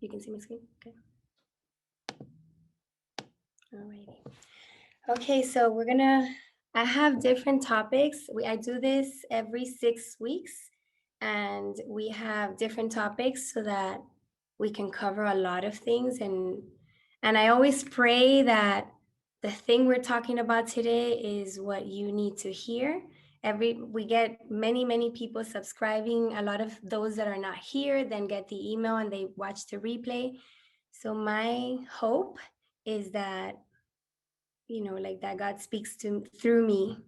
You can see my screen? Okay. Alrighty. Okay, so I have different topics. I do this every 6 weeks, and we have different topics so that we can cover a lot of things. And I always pray that the thing we're talking about today is what you need to hear. We get many people subscribing. A lot of those that are not here then get the email and they watch the replay. So my hope is that, like that God speaks through me,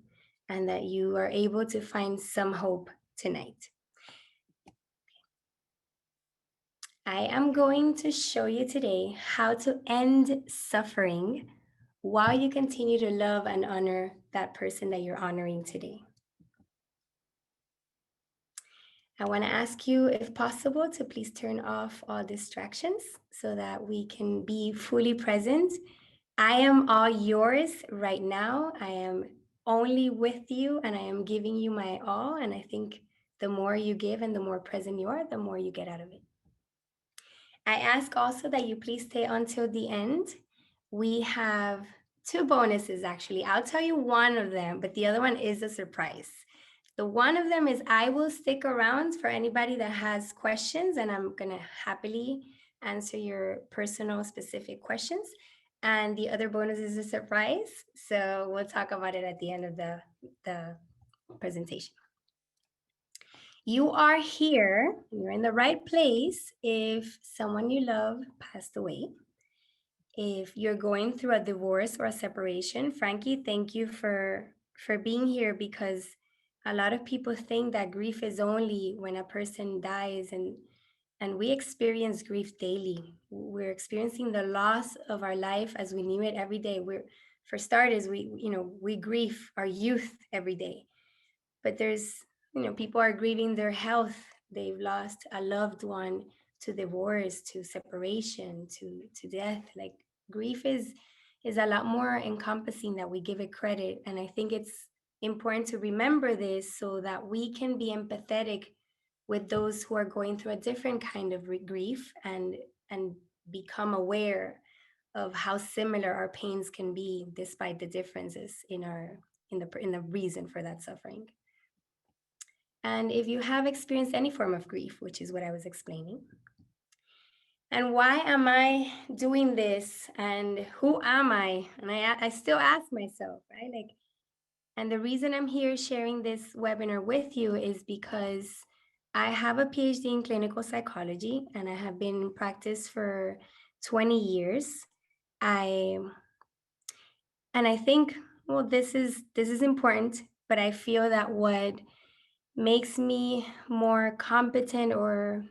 and that you are able to find some hope tonight. I am going to show you today how to end suffering while you continue to love and honor that person that you're honoring today. I want to ask you, if possible, to please turn off all distractions so that we can be fully present. I am all yours right now. I am only with you, and I am giving you my all. And I think the more you give and the more present you are, the more you get out of it. I ask also that you please stay until the end. We have 2 bonuses, actually. I'll tell you one of them, but the other one is a surprise. The one of them is I will stick around for anybody that has questions, and I'm going to happily answer your personal specific questions. And the other bonus is a surprise. So we'll talk about it at the end of the presentation. You are here, you're in the right place if someone you love passed away. If you're going through a divorce or a separation, Frankie, thank you for being here, because a lot of people think that grief is only when a person dies, and we experience grief daily. We're experiencing the loss of our life as we knew it every day. For starters, we grieve our youth every day. But people are grieving their health. They've lost a loved one to divorce, to separation, to death. Like, grief is a lot more encompassing that we give it credit. And I think it's important to remember this so that we can be empathetic with those who are going through a different kind of grief, and become aware of how similar our pains can be despite the differences in the reason for that suffering. And if you have experienced any form of grief, which is what I was explaining. And why am I doing this? And who am I? And I still ask myself, right? And the reason I'm here sharing this webinar with you is because I have a PhD in clinical psychology, and I have been in practice for 20 years. And I think, well, this is important, but I feel that what makes me more competent or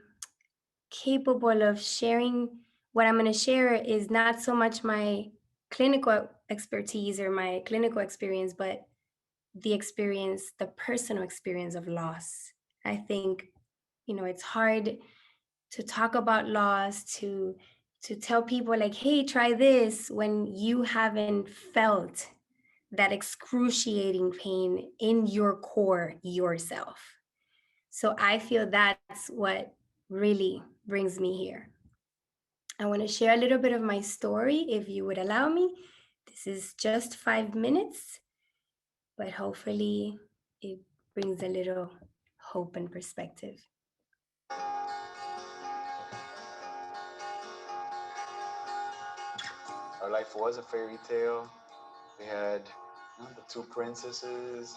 capable of sharing what I'm going to share is not so much my clinical expertise or my clinical experience, but the personal experience of loss. I think, it's hard to talk about loss, to tell people like, hey, try this, when you haven't felt that excruciating pain in your core yourself. So I feel that's what really brings me here. I want to share a little bit of my story, if you would allow me. This is just 5 minutes, but hopefully it brings a little hope and perspective. Our life was a fairy tale. We had the 2 princesses,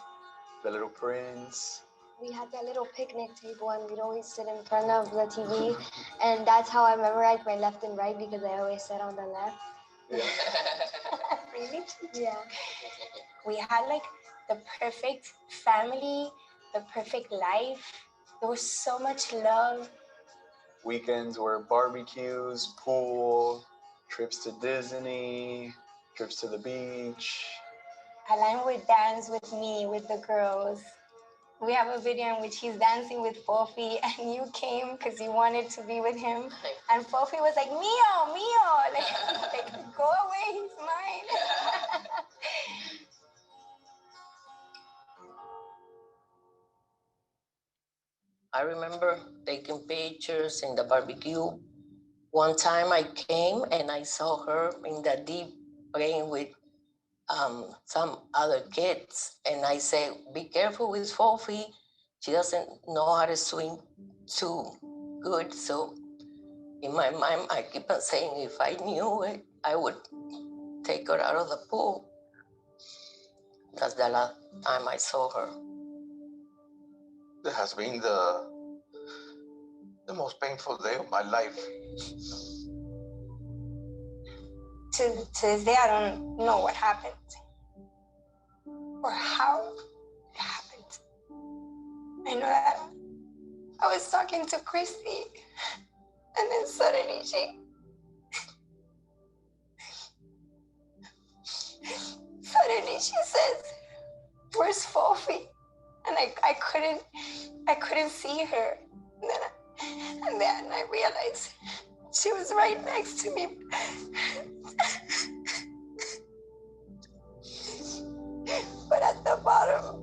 the little prince. We had that little picnic table, and we'd always sit in front of the TV, and that's how I memorized my left and right, because I always sat on the left. Yeah. Really? Yeah. We had like the perfect family, the perfect life. There was so much love. Weekends were barbecues, pool, trips to Disney, trips to the beach. Alain would dance with me, with the girls. We have a video in which he's dancing with Fofi, and you came because you wanted to be with him. And Fofi was like, Mio, like go away, he's mine. I remember taking pictures in the barbecue One time I came and I saw her in the deep playing with some other kids. And I said, be careful with Fofi. She doesn't know how to swim too good. So in my mind, I keep on saying, if I knew it, I would take her out of the pool. That's the last time I saw her. It has been the most painful day of my life. To this day, I don't know what happened or how it happened. I know that I was talking to Christy, and then suddenly she says, "Where's Fofi?" And I couldn't see her. And then I realized she was right next to me. But at the bottom,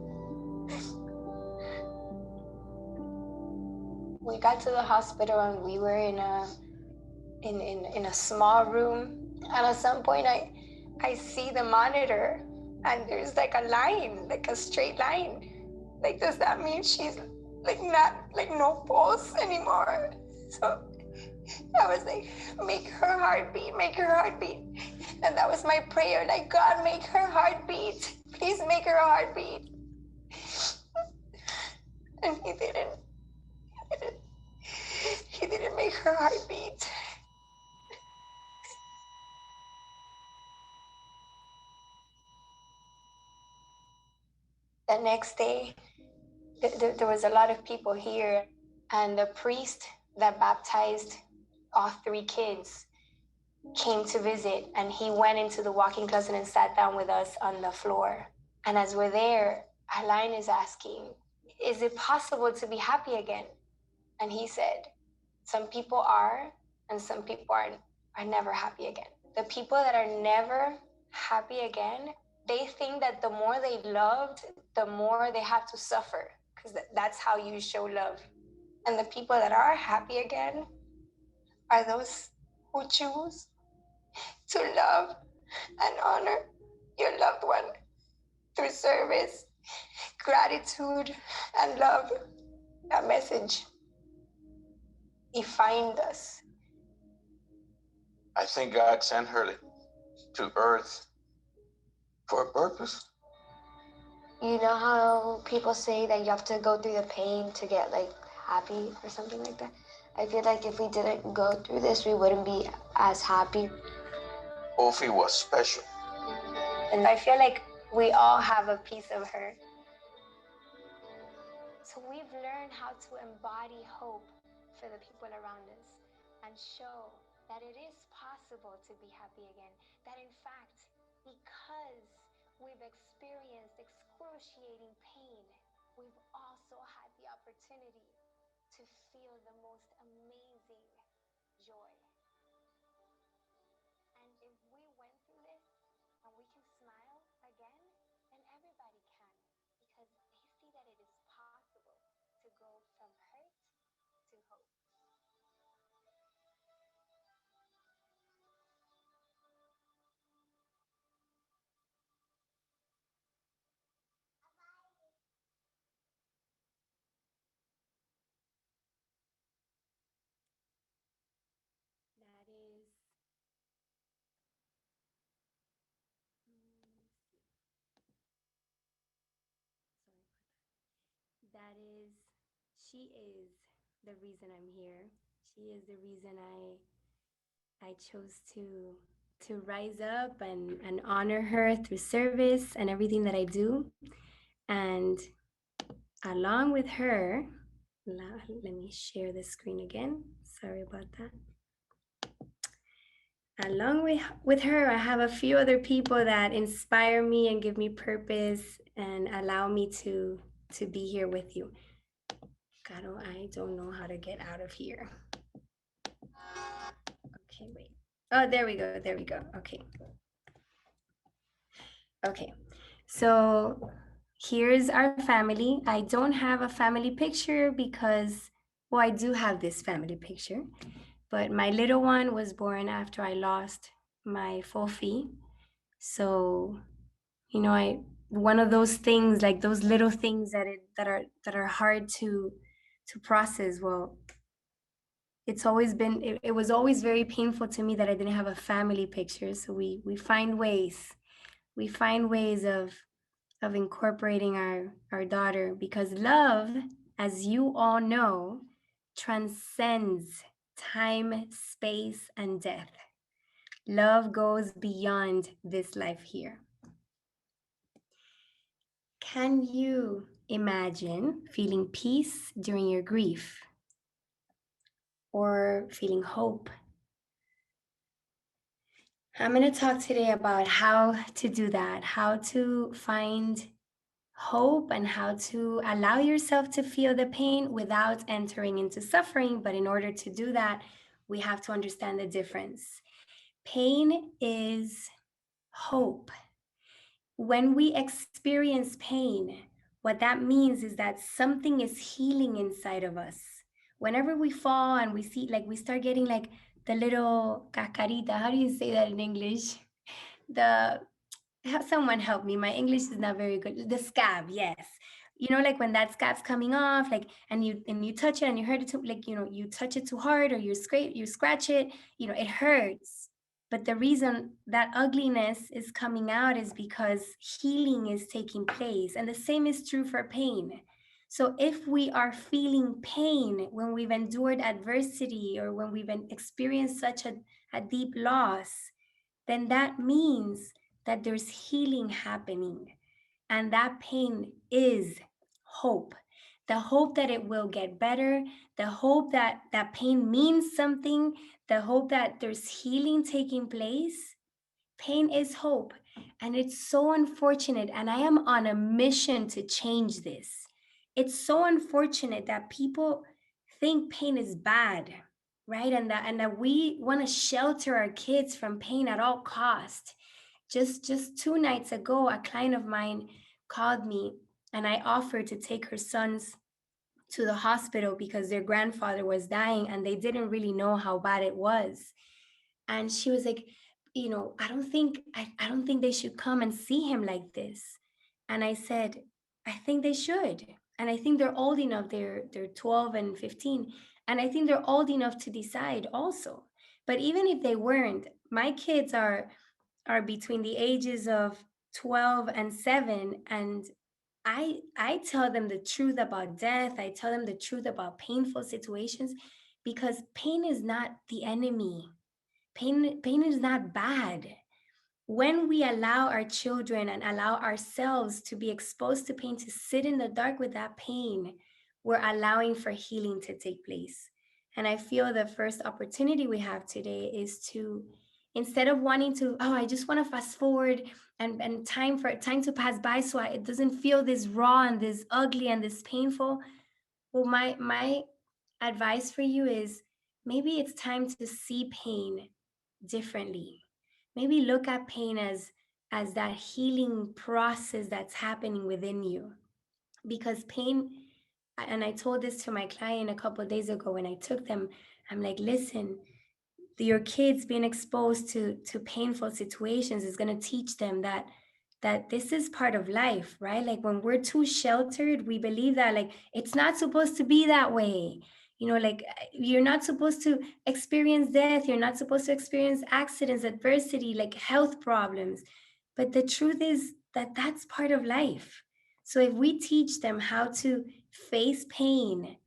we got to the hospital and we were in a small room. And at some point, I see the monitor, and there's like a line, like a straight line. Like, does that mean she's like not like no pulse anymore? So I was like, make her heart beat, make her heart beat. And that was my prayer, like, God, make her heart beat. Please make her heart beat. And he didn't. He didn't make her heart beat. The next day, there was a lot of people here, and the priest that baptized all three kids came to visit, and he went into the walk-in closet and sat down with us on the floor. And as we're there, Alain is asking, is it possible to be happy again? And he said, some people are, and some people are never happy again. The people that are never happy again, they think that the more they loved, the more they have to suffer, because that's how you show love. And the people that are happy again are those who choose to love and honor your loved one through service, gratitude, and love. That message defined us. I think God sent her to earth for a purpose. You know how people say that you have to go through the pain to get like happy or something like that? I feel like if we didn't go through this, we wouldn't be as happy. Ophie was special. And I feel like we all have a piece of her. So we've learned how to embody hope for the people around us and show that it is possible to be happy again. That in fact, because we've experienced excruciating pain, we've also had the opportunity to feel the most amazing joy. And if we went through this and we can smile again, then everybody can, because they see that it is possible to go from hurt to hope. That is, sorry about that. That is, she is the reason I'm here. She is the reason I chose to rise up and honor her through service and everything that I do. And along with her, let me share the screen again. Sorry about that. Along with her, I have a few other people that inspire me and give me purpose and allow me to be here with you. God, I don't know how to get out of here. Okay, wait. Oh, there we go. There we go. Okay. Okay. So here's our family. I don't have a family picture because, well, I do have this family picture, But my little one was born after I lost my Fofi. So, I one of those things, like those little things that are hard to process. Well, it was always very painful to me that I didn't have a family picture. So we find ways. We find ways of incorporating our daughter, because love, as you all know, transcends time, space, and death. Love goes beyond this life here. Can you imagine feeling peace during your grief, or feeling hope? I'm going to talk today about how to do that, how to find hope, and how to allow yourself to feel the pain without entering into suffering. But in order to do that, we have to understand the difference. Pain is hope. When we experience pain, what that means is that something is healing inside of us. Whenever we fall and we see, like, we start getting like the little cascarita, how do you say that in English? The Someone help me. My English is not very good. The scab, yes. Like when that scab's coming off, like, and you touch it and you hurt it too, like, you touch it too hard, or you scratch it, it hurts. But the reason that ugliness is coming out is because healing is taking place. And the same is true for pain. So if we are feeling pain when we've endured adversity, or when we've experienced such a deep loss, then that means that there's healing happening. And that pain is hope. The hope that it will get better, the hope that that pain means something, the hope that there's healing taking place. Pain is hope. And it's so unfortunate. And I am on a mission to change this. It's so unfortunate that people think pain is bad, right? And that we want to shelter our kids from pain at all cost. Just 2 nights ago, a client of mine called me, and I offered to take her sons to the hospital because their grandfather was dying and they didn't really know how bad it was. And she was like, I don't think they should come and see him like this. And I said, I think they should. And I think they're old enough. They're 12 and 15. And I think they're old enough to decide also. But even if they weren't, my kids are between the ages of 12 and 7, and I tell them the truth about death. I tell them the truth about painful situations, because pain is not the enemy. Pain is not bad. When we allow our children and allow ourselves to be exposed to pain, to sit in the dark with that pain, we're allowing for healing to take place. And I feel the first opportunity we have today is to, instead of wanting to, oh, I just want to fast forward and time to pass by so it doesn't feel this raw and this ugly and this painful. Well, my advice for you is, maybe it's time to see pain differently. Maybe look at pain as that healing process that's happening within you. Because pain, and I told this to my client a couple of days ago when I took them, I'm like, listen, your kids being exposed to painful situations is going to teach them that this is part of life, right? Like when we're too sheltered, we believe that like it's not supposed to be that way. Like you're not supposed to experience death, you're not supposed to experience accidents, adversity, like health problems. But the truth is that that's part of life. So if we teach them how to face pain,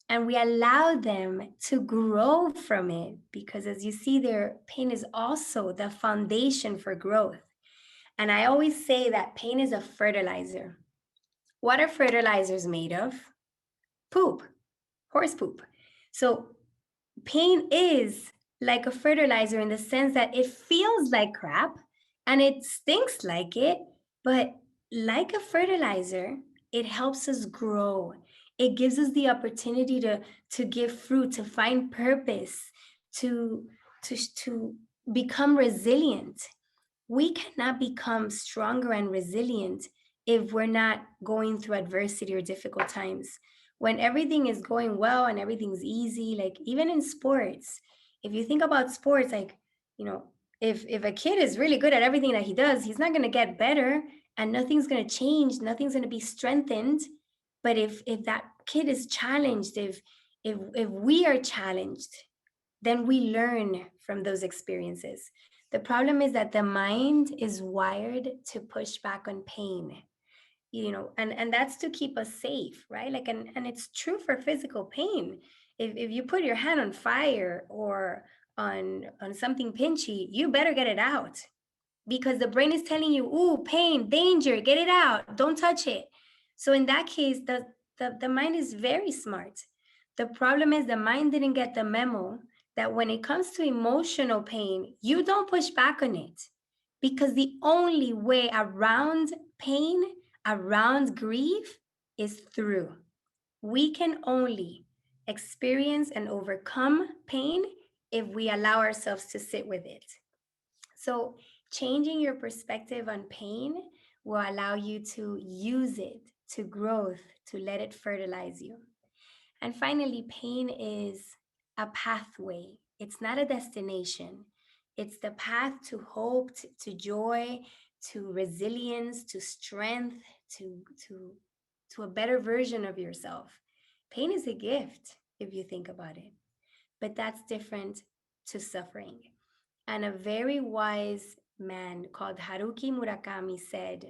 and we allow them to grow from it, because as you see, their pain is also the foundation for growth. And I always say that pain is a fertilizer. What are fertilizers made of? Poop, horse poop. So pain is like a fertilizer in the sense that it feels like crap and it stinks like it, but like a fertilizer, it helps us grow. It gives us the opportunity to give fruit, to find purpose, to to become resilient. We cannot become stronger and resilient if we're not going through adversity or difficult times. When everything is going well and everything's easy, like even in sports, If you think about sports, like, you know, if a kid is really good at everything that he does, he's not going to get better, and nothing's going to change, nothing's going to be strengthened. But if that kid is challenged, if we are challenged, then we learn from those experiences. The problem is that the mind is wired to push back on pain, and that's to keep us safe, right? Like, and it's true for physical pain. If you put your hand on fire or on something pinchy, you better get it out, because the brain is telling you, ooh, pain, danger, get it out, don't touch it. So in that case, the mind is very smart. The problem is the mind didn't get the memo that when it comes to emotional pain, you don't push back on it, because the only way around pain, around grief, is through. We can only experience and overcome pain if we allow ourselves to sit with it. So, changing your perspective on pain will allow you to use it to growth, to let it fertilize you. And finally, pain is a pathway, it's not a destination. It's the path to hope, to joy, to resilience, to strength, to, to, to a better version of yourself. Pain is a gift if you think about it, but that's different to suffering. And a very wise man called Haruki Murakami said,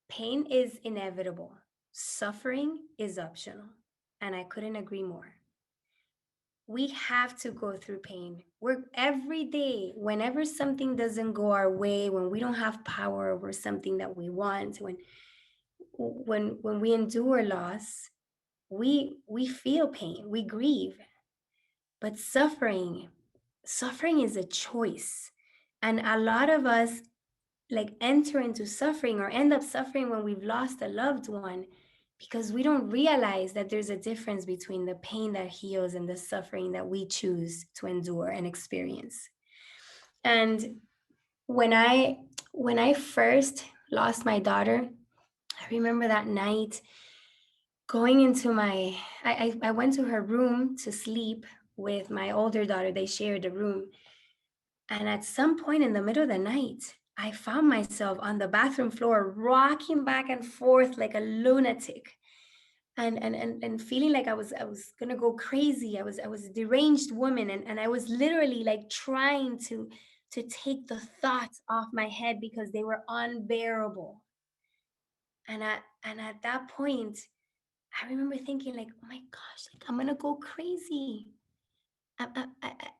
pain is inevitable, suffering is optional. And I couldn't agree more. We have to go through pain. We're every day, whenever something doesn't go our way, when we don't have power over something that we want, when we endure loss, we feel pain, we grieve. But suffering is a choice. And a lot of us like enter into suffering or end up suffering when we've lost a loved one, because we don't realize that there's a difference between the pain that heals and the suffering that we choose to endure and experience. And when I when I first lost my daughter, I remember that night going into I went to her room to sleep with my older daughter. They shared a room. And at some point in the middle of the night, I found myself on the bathroom floor, rocking back and forth like a lunatic, and feeling like I was gonna go crazy. I was a deranged woman, and I was literally like trying to take the thoughts off my head because they were unbearable. And at that point, I remember thinking like, oh my gosh, like I'm gonna go crazy.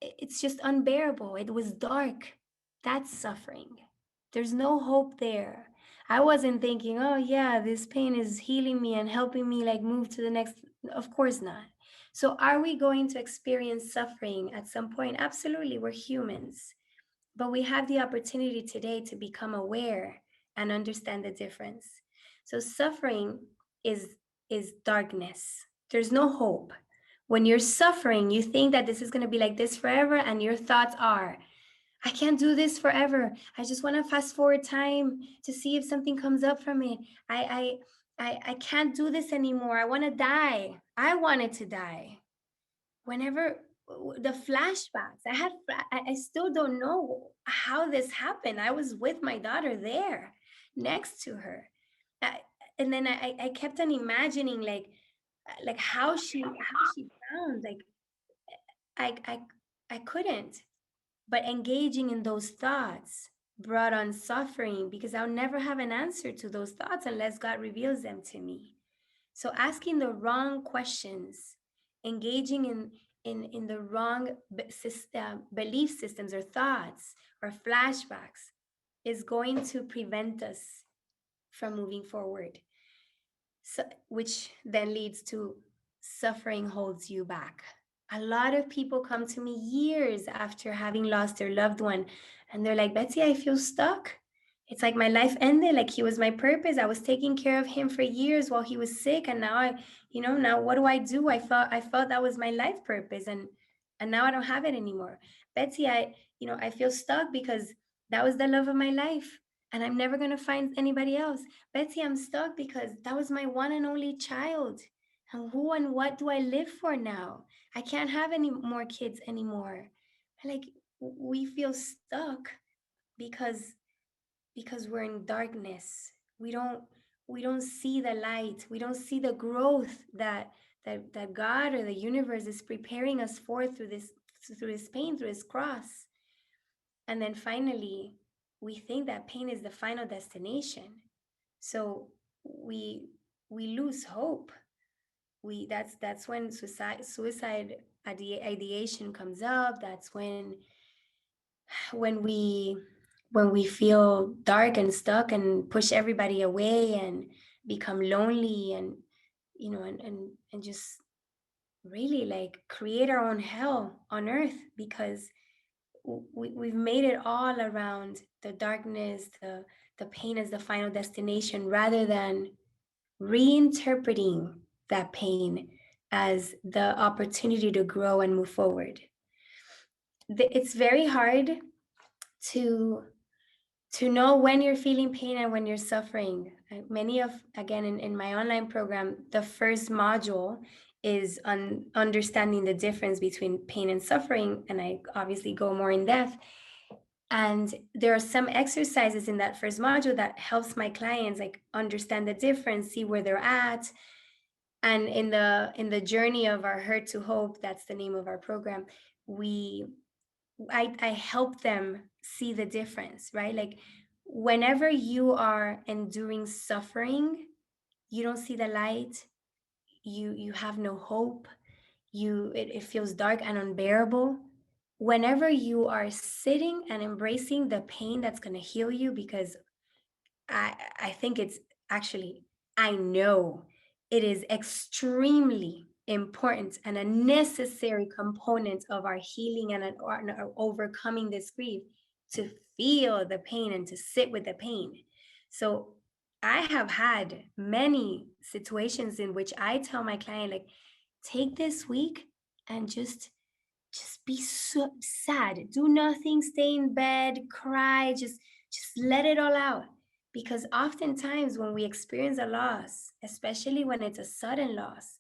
It's just unbearable. It was dark. That's suffering. There's no hope there. I wasn't thinking, oh yeah, this pain is healing me and helping me like move to the next. Of course not. So are we going to experience suffering at some point? Absolutely, we're humans. But we have the opportunity today to become aware and understand the difference. So suffering is is darkness. There's no hope. When you're suffering, you think that this is going to be like this forever, and your thoughts are, I can't do this forever. I just want to fast forward time to see if something comes up from it. I can't do this anymore. I want to die. I wanted to die. Whenever the flashbacks, I still don't know how this happened. I was with my daughter there next to her. I, and then I kept on imagining like how she found like I I I couldn't. But engaging in those thoughts brought on suffering, because I'll never have an answer to those thoughts unless God reveals them to me. So asking the wrong questions, engaging in the wrong belief systems or thoughts or flashbacks is going to prevent us from moving forward. So, which then leads to suffering holds you back. A lot of people come to me years after having lost their loved one, and they're like, Betsy, I feel stuck. It's like my life ended, like he was my purpose. I was taking care of him for years while he was sick, and now now what do I do? I felt that was my life purpose, and now I don't have it anymore. Betsy, I feel stuck because that was the love of my life, and I'm never gonna find anybody else. Betsy, I'm stuck because that was my one and only child. And who and what do I live for now? I can't have any more kids anymore. like we feel stuck because we're in darkness. We don't see the light. We don't see the growth that God or the universe is preparing us for through this pain, through this cross. And then finally, we think that pain is the final destination. So we we lose hope. That's when suicide ideation comes up. That's when we when we feel dark and stuck and push everybody away and become lonely, and and just really like create our own hell on earth, because we've made it all around the darkness, the pain as the final destination, rather than reinterpreting that pain as the opportunity to grow and move forward. It's very hard to know when you're feeling pain and when you're suffering. Many of, again, in my online program, the first module is on understanding the difference between pain and suffering, and I obviously go more in depth. And there are some exercises in that first module that helps my clients like understand the difference, see where they're at. And in the journey of our Hurt to Hope, that's the name of our program, we I help them see the difference, right? Like whenever you are enduring suffering, you don't see the light, you have no hope, it feels dark and unbearable. Whenever you are sitting and embracing the pain that's going to heal you, because I think it's actually, I know it is extremely important and a necessary component of our healing and our overcoming this grief, to feel the pain and to sit with the pain. So I have had many situations in which I tell my client, like, take this week and just be so sad, do nothing, stay in bed, cry, just let it all out. Because oftentimes when we experience a loss, especially when it's a sudden loss,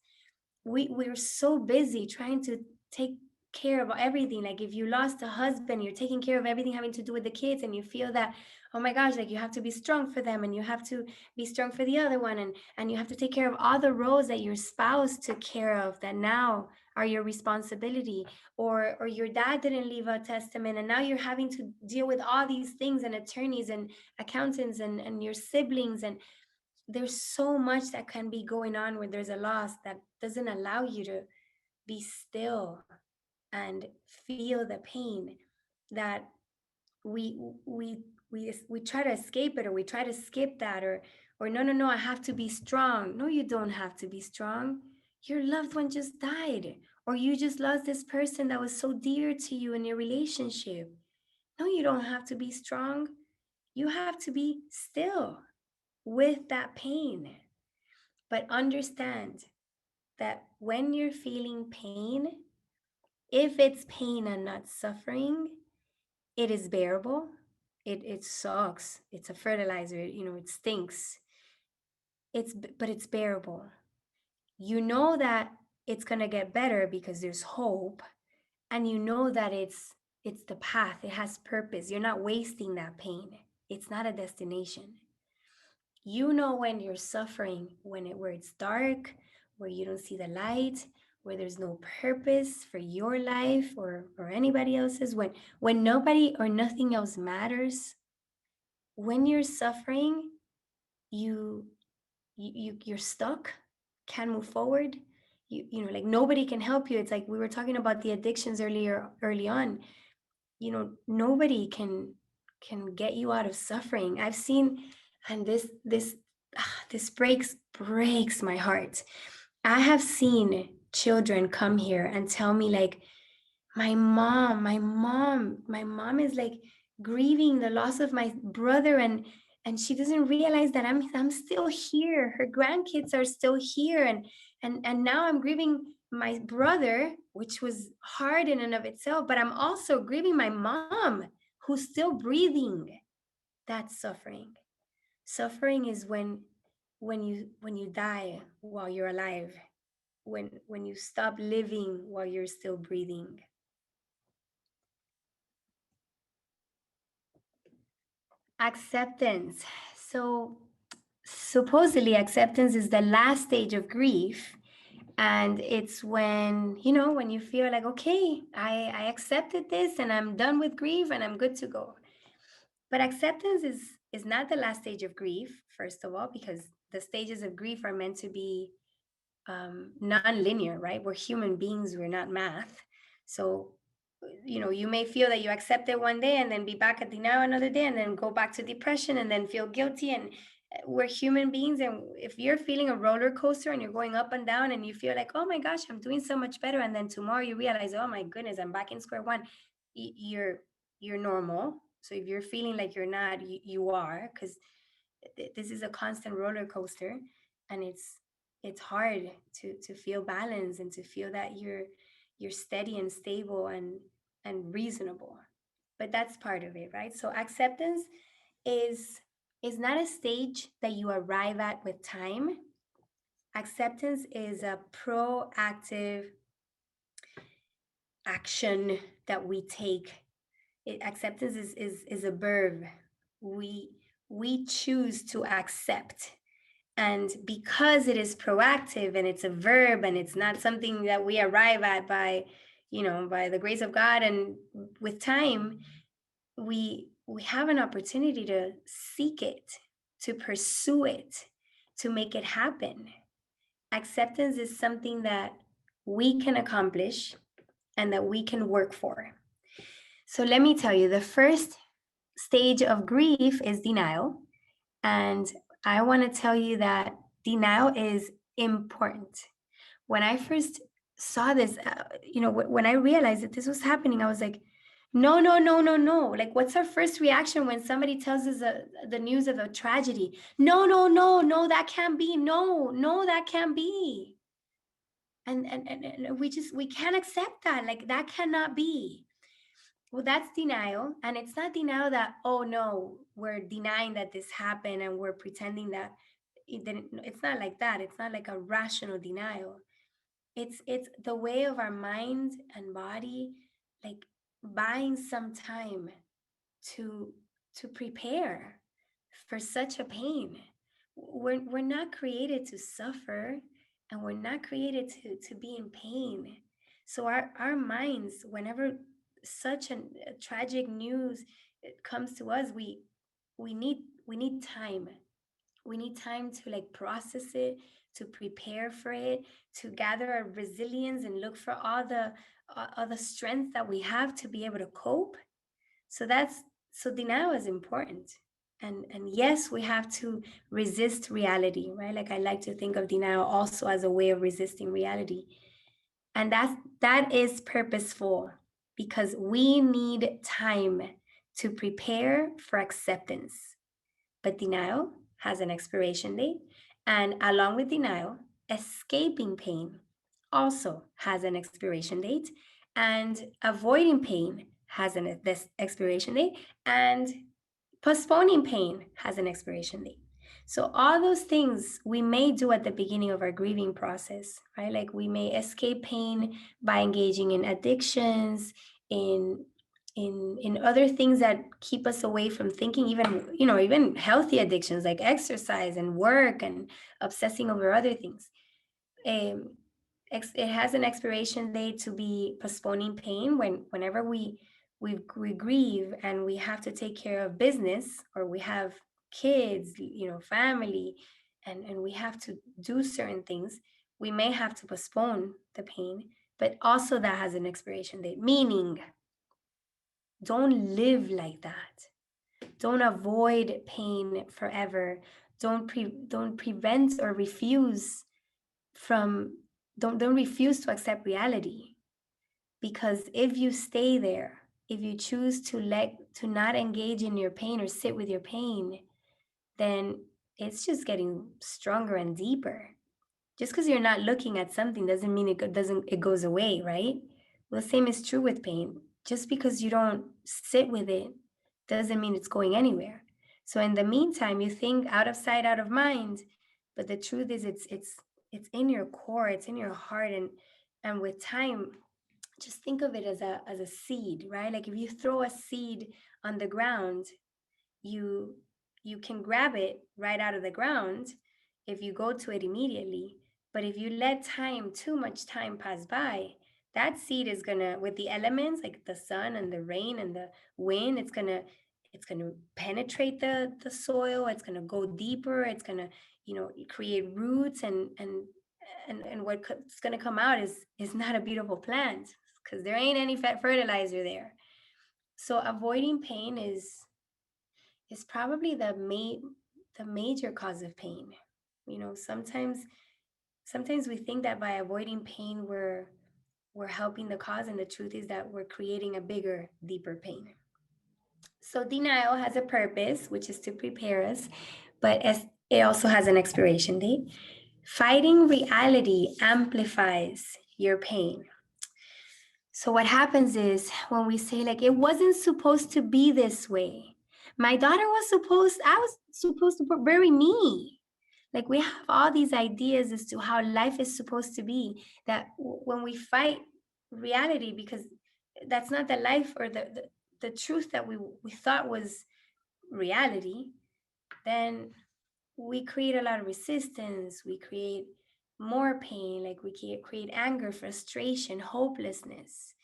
we're so busy trying to take care of everything. Like if you lost a husband, you're taking care of everything having to do with the kids, and you feel that, oh my gosh, like you have to be strong for them, and you have to be strong for the other one, and you have to take care of all the roles that your spouse took care of that now are your responsibility. Or your dad didn't leave a testament, and now you're having to deal with all these things, and attorneys and accountants and your siblings. And there's so much that can be going on where there's a loss that doesn't allow you to be still and feel the pain, that we we we try to escape it, or we try to skip that, or no, no, no, I have to be strong. No, you don't have to be strong. Your loved one just died, or you just lost this person that was so dear to you in your relationship. No, you don't have to be strong. You have to be still with that pain. But understand that when you're feeling pain, if it's pain and not suffering, it is bearable. It sucks. It's a fertilizer, it stinks. But it's bearable. You know that it's gonna get better because there's hope, and you know that it's the path. It has purpose. You're not wasting that pain. It's not a destination. You know when you're suffering, where it's dark, where you don't see the light, where there's no purpose for your life or anybody else's, when nobody or nothing else matters. When you're suffering, you you're stuck, can't move forward. Like nobody can help you. It's like we were talking about the addictions early on. Nobody can get you out of suffering. I've seen, and this breaks my heart. I have seen children come here and tell me, like, my mom is like grieving the loss of my brother, and she doesn't realize that I'm still here. Her grandkids are still here, and now I'm grieving my brother, which was hard in and of itself, but I'm also grieving my mom, who's still breathing. That's suffering. Suffering is when you die while you're alive, when you stop living while you're still breathing. Acceptance. So supposedly acceptance is the last stage of grief, and it's when, when you feel like, okay, I accepted this and I'm done with grief and I'm good to go. But acceptance is not the last stage of grief, first of all, because the stages of grief are meant to be non-linear, right? We're human beings, we're not math. So you may feel that you accept it one day and then be back at denial another day and then go back to depression and then feel guilty. And we're human beings, and if you're feeling a roller coaster and you're going up and down and you feel like, oh my gosh, I'm doing so much better, and then tomorrow you realize, oh my goodness, I'm back in square one, you're normal. So if you're feeling like you're not, you are, because this is a constant roller coaster, and it's hard to feel balance and to feel that you're steady and stable and reasonable. But that's part of it, right? So acceptance is is not a stage that you arrive at with time. Acceptance is a proactive action that we take. Acceptance is a verb. We choose to accept. And because it is proactive and it's a verb and it's not something that we arrive at by the grace of God and with time, we have an opportunity to seek it, to pursue it, to make it happen. Acceptance is something that we can accomplish and that we can work for. So let me tell you, the first stage of grief is denial. And I want to tell you that denial is important. When I first saw this, when I realized that this was happening, I was like, no, no, no, no, no. Like, what's our first reaction when somebody tells us the news of a tragedy? No, no, no, no, that can't be. No, no, that can't be. And we can't accept that. Like, that cannot be. Well, that's denial. And it's not denial that, oh no, we're denying that this happened and we're pretending that it didn't. It's not like that. It's not like a rational denial. It's the way of our mind and body, like buying some time to to prepare for such a pain. We're not created to suffer, and we're not created to be in pain. So our minds, whenever such a tragic news comes to us, we need time. We need time to like process it, to prepare for it, to gather our resilience and look for all the strength that we have to be able to cope. So denial is important. And yes, we have to resist reality, right? Like, I like to think of denial also as a way of resisting reality. And that is purposeful, because we need time to prepare for acceptance. But denial has an expiration date. And along with denial, escaping pain also has an expiration date. And avoiding pain has this expiration date. And postponing pain has an expiration date. So all those things we may do at the beginning of our grieving process, right? Like, we may escape pain by engaging in addictions, in in other things that keep us away from thinking, even healthy addictions like exercise and work and obsessing over other things. um, it has an expiration date to be postponing pain whenever we grieve and we have to take care of business, or we have kids, family, and we have to do certain things. We may have to postpone the pain, but also that has an expiration date, meaning don't live like that. Don't avoid pain forever. Don't prevent or refuse from don't refuse to accept reality. Because if you stay there, if you choose to not engage in your pain or sit with your pain, then it's just getting stronger and deeper. Just because you're not looking at something doesn't mean it goes away, right? Well, the same is true with pain. Just because you don't sit with it doesn't mean it's going anywhere. So in the meantime, you think out of sight, out of mind, but the truth is it's in your core, it's in your heart, and with time, just think of it as a seed, right? Like, if you throw a seed on the ground, you you can grab it right out of the ground if you go to it immediately. But if you let time, too much time pass by, that seed is gonna, with the elements like the sun and the rain and the wind, it's gonna penetrate the soil. It's gonna go deeper. It's gonna, create roots, and what's gonna come out is not a beautiful plant, because there ain't any fertilizer there. So avoiding pain is probably the major cause of pain. Sometimes we think that by avoiding pain we're helping the cause, and the truth is that we're creating a bigger, deeper pain. So denial has a purpose, which is to prepare us, but as it also has an expiration date. Fighting reality amplifies your pain. So what happens is, when we say, like, it wasn't supposed to be this way. I was supposed to bury me. Like, we have all these ideas as to how life is supposed to be, that when we fight reality, because that's not the life or the truth that we thought was reality, then we create a lot of resistance. We create more pain. Like, we create anger, frustration, hopelessness.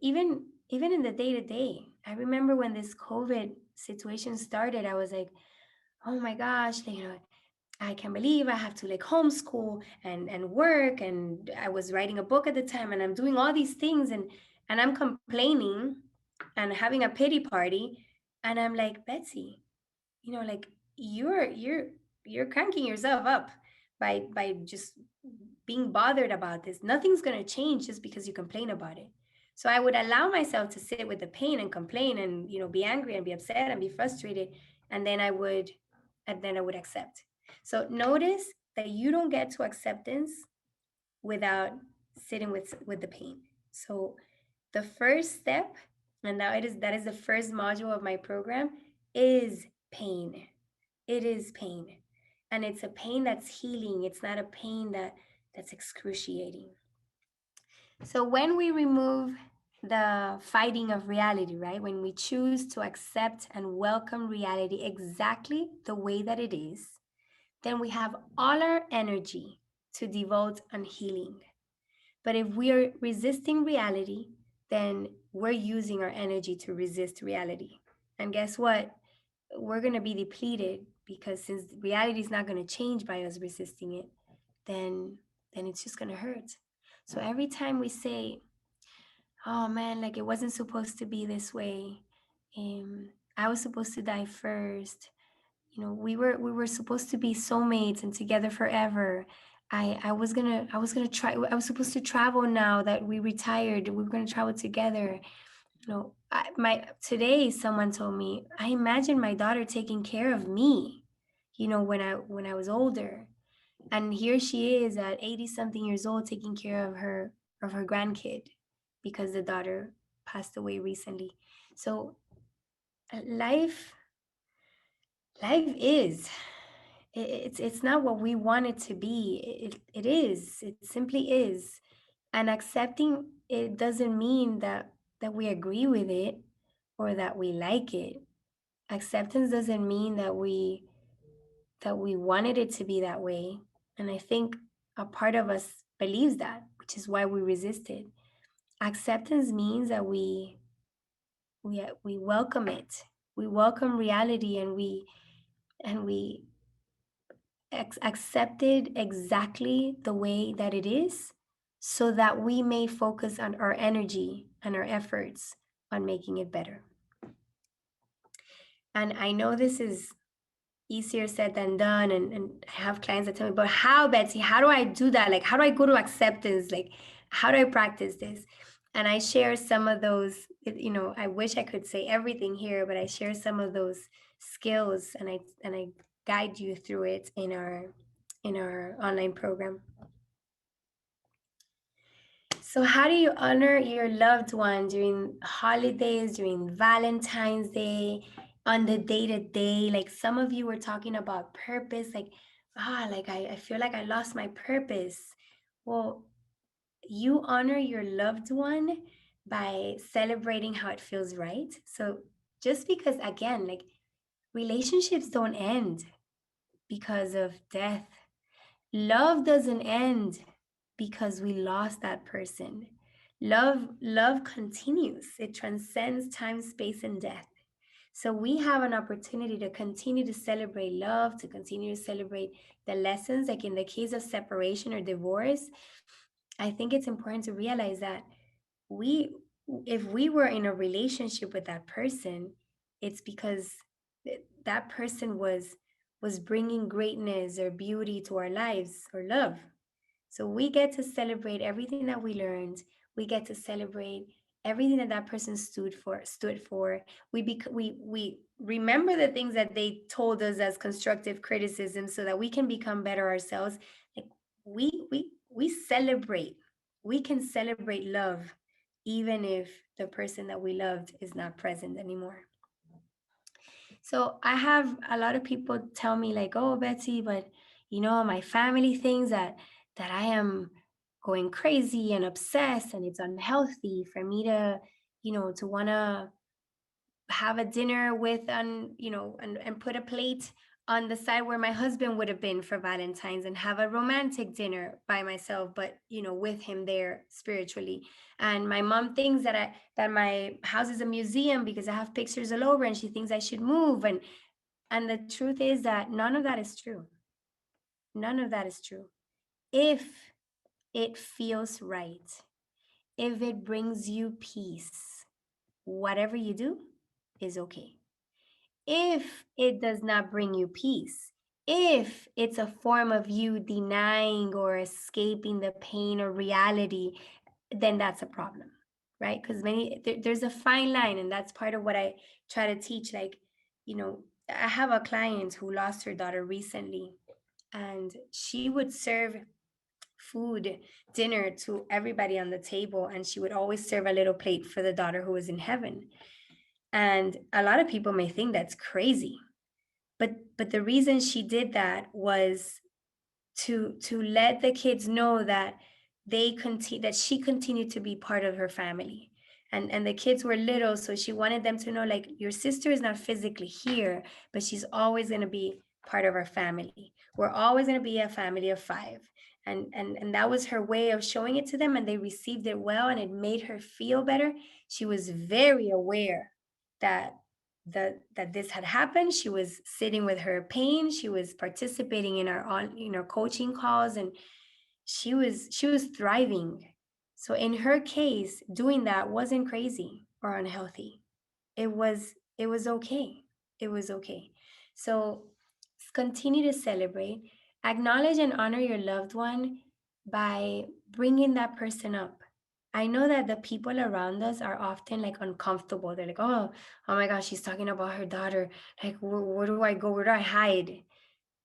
Even in the day to day, I remember when this COVID situation started, I was like, oh my gosh, I can't believe I have to, like, homeschool and work, and I was writing a book at the time, and I'm doing all these things, and I'm complaining and having a pity party, and I'm like, Betsy, like, you're cranking yourself up by just being bothered about this. Nothing's going to change just because you complain about it. So I would allow myself to sit with the pain and complain, and be angry and be upset and be frustrated, and then I would accept. So notice that you don't get to acceptance without sitting with the pain. So the first step, and that is the first module of my program, is pain. It is pain. And it's a pain that's healing. It's not a pain that's excruciating. So when we remove the fighting of reality, right? When we choose to accept and welcome reality exactly the way that it is, then we have all our energy to devote on healing. But if we are resisting reality, then we're using our energy to resist reality. And guess what? We're going to be depleted, because since reality is not going to change by us resisting it, then it's just going to hurt. So every time we say, oh man, like, it wasn't supposed to be this way, I was supposed to die first, we were supposed to be soulmates and together forever. I was supposed to travel now that we retired. We were gonna travel together. Today someone told me, I imagine my daughter taking care of me, when I was older. And here she is at 80 something years old, taking care of her grandkid, because the daughter passed away recently. So life life is, it's not what we want it to be. It simply is. And accepting it doesn't mean that we agree with it or that we like it. Acceptance doesn't mean that we wanted it to be that way. And I think a part of us believes that, which is why we resist it. Acceptance means that we welcome it. We welcome reality, and we accept it exactly the way that it is, so that we may focus on our energy and our efforts on making it better. And I know this is easier said than done, and I have clients that tell me, but how, Betsy, how do I do that? Like, how do I go to acceptance? Like, how do I practice this? And I share some of those, I wish I could say everything here, but I share some of those skills, and I guide you through it in our online program. So how do you honor your loved one during holidays, during Valentine's Day, on the day-to-day? Like, some of you were talking about purpose, like, I feel like I lost my purpose. Well, you honor your loved one by celebrating how it feels right. So just because, again, like, Relationships don't end because of death. Love doesn't end because we lost that person. Love continues. It transcends time, space, and death. So we have an opportunity to continue to celebrate love, to continue to celebrate the lessons. Like in the case of separation or divorce, I think it's important to realize that we if we were in a relationship with that person, it's because that person was bringing greatness or beauty to our lives or love. So we get to celebrate everything that we learned. We get to celebrate everything that that person stood for. We remember the things that they told us as constructive criticism so that we can become better ourselves. Like we celebrate. We can celebrate love even if the person that we loved is not present anymore. So I have a lot of people tell me like, "Oh, Betsy, but my family thinks that I am going crazy and obsessed and it's unhealthy for me to want to have a dinner with and put a plate on the side where my husband would have been for Valentine's and have a romantic dinner by myself, but with him there spiritually. And my mom thinks that my house is a museum because I have pictures all over and she thinks I should move. And the truth is that none of that is true. None of that is true. If it feels right, if it brings you peace, whatever you do is okay. If it does not bring you peace, if it's a form of you denying or escaping the pain or reality, then that's a problem, right? Because there's a fine line, and that's part of what I try to teach. Like, I have a client who lost her daughter recently, and she would serve food, dinner to everybody on the table, and she would always serve a little plate for the daughter who was in heaven. And a lot of people may think that's crazy, but the reason she did that was to let the kids know that that she continued to be part of her family. And the kids were little, so she wanted them to know, like, your sister is not physically here, but she's always going to be part of our family. We're always going to be a family of five. And that was her way of showing it to them, and they received it well, and it made her feel better. She was very aware that that this had happened. She was sitting with her pain. She was participating in our coaching calls, and she was thriving. So in her case, doing that wasn't crazy or unhealthy. It was okay. It was okay. So continue to celebrate, acknowledge and honor your loved one by bringing that person up. I know that the people around us are often like uncomfortable. They're like, oh my gosh, she's talking about her daughter. Like, where do I go? Where do I hide?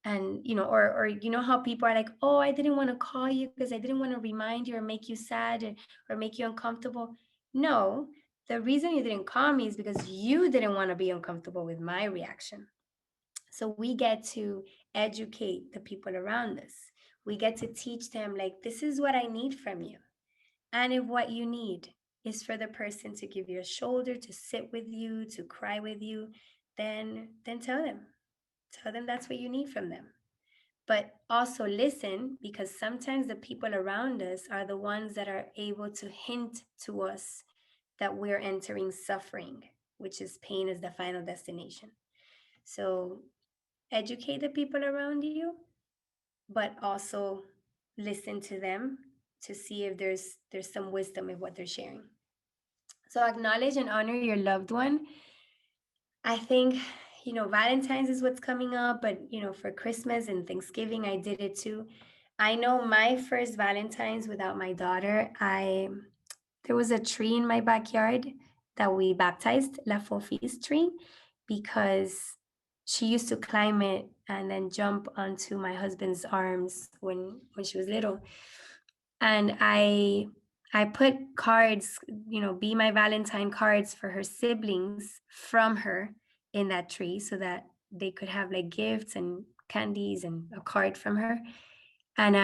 And or how people are like, oh, I didn't want to call you because I didn't want to remind you or make you sad, or make you uncomfortable. No, the reason you didn't call me is because you didn't want to be uncomfortable with my reaction. So we get to educate the people around us. We get to teach them, like, this is what I need from you. And if what you need is for the person to give you a shoulder, to sit with you, to cry with you, then tell them that's what you need from them. But also listen, because sometimes the people around us are the ones that are able to hint to us that we're entering suffering, which is pain as the final destination. So educate the people around you, but also listen to them to see if there's some wisdom in what they're sharing. So acknowledge and honor your loved one. I think, Valentine's is what's coming up, but for Christmas and Thanksgiving, I did it too. I know my first Valentine's without my daughter, there was a tree in my backyard that we baptized La Fofis tree, because she used to climb it and then jump onto my husband's arms when she was little. And I put cards, be my Valentine cards for her siblings from her in that tree, so that they could have like gifts and candies and a card from her. And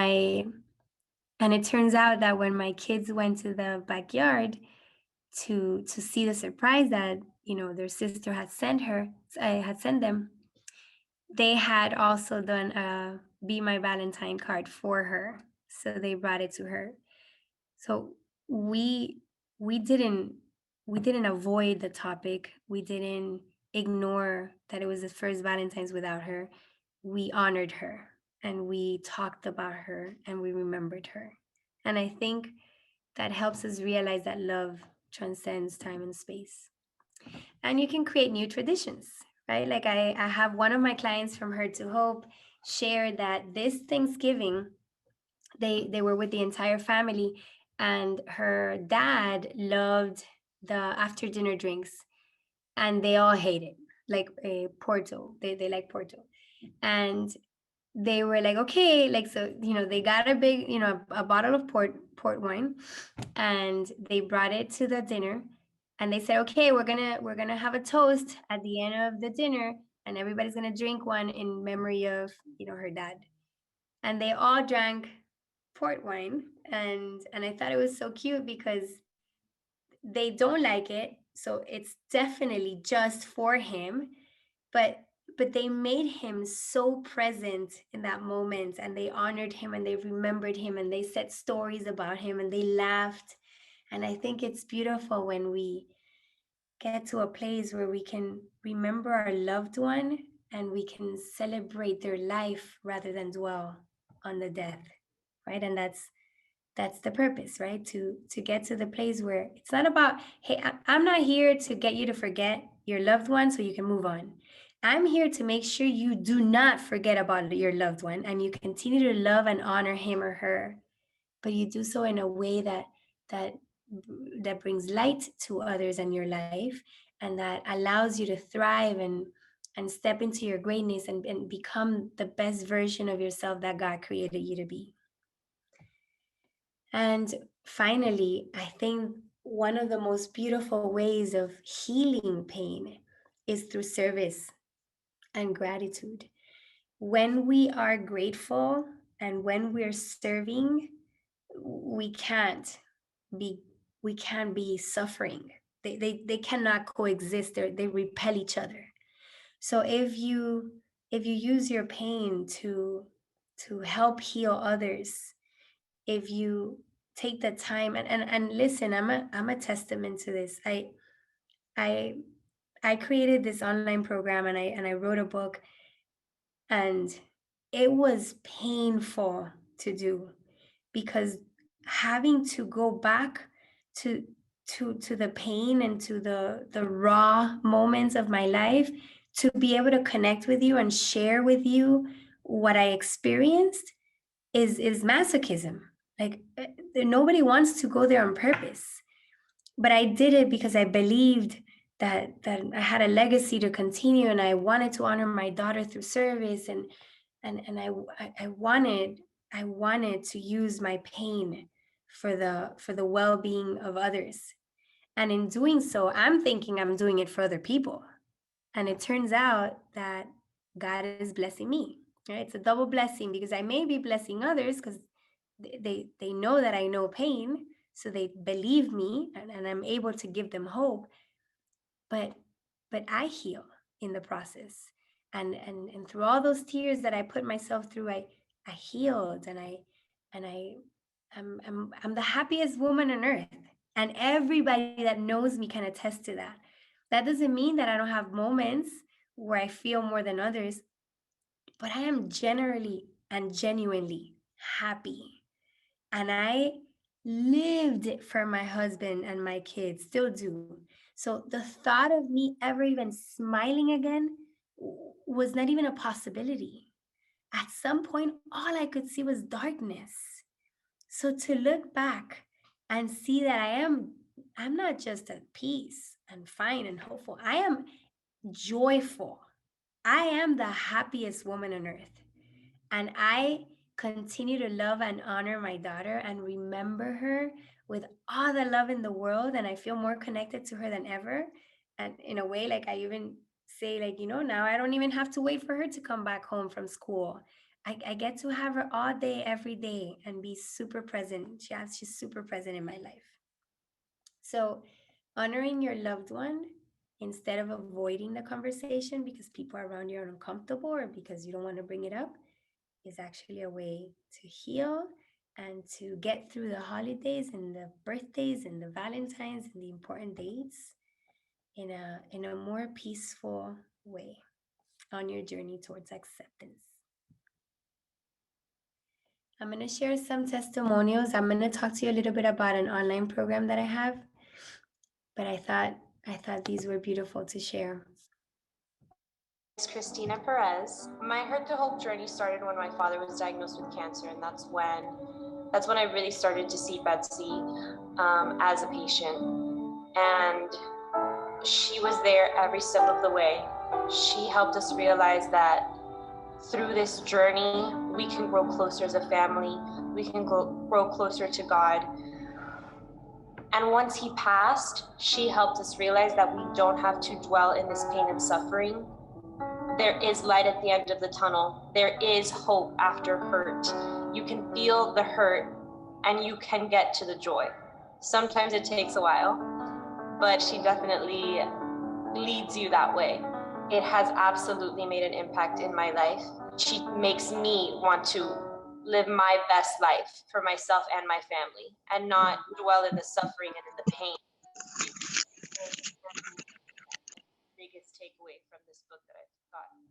it turns out that when my kids went to the backyard to see the surprise that their sister had sent her, I had sent them, they had also done a Be My Valentine card for her. So they brought it to her. So we we didn't we didn't avoid the topic. We didn't ignore that it was the first Valentine's without her. We honored her and we talked about her and we remembered her. And I think that helps us realize that love transcends time and space. And you can create new traditions, right? Like I have one of my clients from Her to Hope share that this Thanksgiving they were with the entire family, and her dad loved the after dinner drinks, and they all hate it, like a Porto. They like Porto, and they were like, okay, like, so they got a big, a bottle of port wine, and they brought it to the dinner, and they said, okay, we're gonna have a toast at the end of the dinner, and everybody's gonna drink one in memory of her dad. And they all drank port wine, and I thought it was so cute because they don't like it, so it's definitely just for him, but they made him so present in that moment, and they honored him and they remembered him and they said stories about him and they laughed. And I think it's beautiful when we get to a place where we can remember our loved one and we can celebrate their life rather than dwell on the death, right? And that's the purpose, right? To get to the place where it's not about, hey, I'm not here to get you to forget your loved one so you can move on. I'm here to make sure you do not forget about your loved one and you continue to love and honor him or her, but you do so in a way that that brings light to others in your life, and that allows you to thrive and step into your greatness and become the best version of yourself that God created you to be. And finally, I think one of the most beautiful ways of healing pain is through service and gratitude. When we are grateful and when we're serving, we can't be suffering. They cannot coexist. They repel each other. So if you use your pain to help heal others, if you take the time and listen, I'm a testament to this. I I created this online program and I wrote a book, and it was painful to do because having to go back to to the pain and to the raw moments of my life to be able to connect with you and share with you what I experienced is masochism. Like nobody wants to go there on purpose, but I did it because I believed that I had a legacy to continue, and I wanted to honor my daughter through service, and I wanted to use my pain for the well-being of others. And in doing so, I'm thinking I'm doing it for other people. And it turns out that God is blessing me. Right? It's a double blessing because I may be blessing others because they know that I know pain, so they believe me, and I'm able to give them hope. But I heal in the process, and through all those tears that I put myself through, I healed, and I'm the happiest woman on earth. And everybody that knows me can attest to that. That doesn't mean that I don't have moments where I feel more than others, but I am generally and genuinely happy. And I lived for my husband and my kids, still do. So the thought of me ever even smiling again was not even a possibility. At some point, all I could see was darkness. So to look back and see that I'm not just at peace and fine and hopeful. I am joyful. I am the happiest woman on earth. And I continue to love and honor my daughter and remember her with all the love in the world. And I feel more connected to her than ever. And in a way, like I even say, like, now I don't even have to wait for her to come back home from school. I get to have her all day, every day, and be super present. She's super present in my life. So honoring your loved one instead of avoiding the conversation because people around you are uncomfortable or because you don't want to bring it up, is actually a way to heal and to get through the holidays and the birthdays and the Valentines and the important dates in a more peaceful way on your journey towards acceptance. I'm going to share some testimonials. I'm going to talk to you a little bit about an online program that I have, but I thought these were beautiful to share. It's Christina Perez. My Hurt to Hope journey started when my father was diagnosed with cancer, and that's when I really started to see Betsy as a patient. And she was there every step of the way. She helped us realize that through this journey, we can grow closer as a family. We can grow closer to God. And once he passed, she helped us realize that we don't have to dwell in this pain and suffering. There is light at the end of the tunnel. There is hope after hurt. You can feel the hurt and you can get to the joy. Sometimes it takes a while, but she definitely leads you that way. It has absolutely made an impact in my life. She makes me want to live my best life for myself and my family and not dwell in the suffering and in the pain. Biggest takeaway from this book that I've gotten.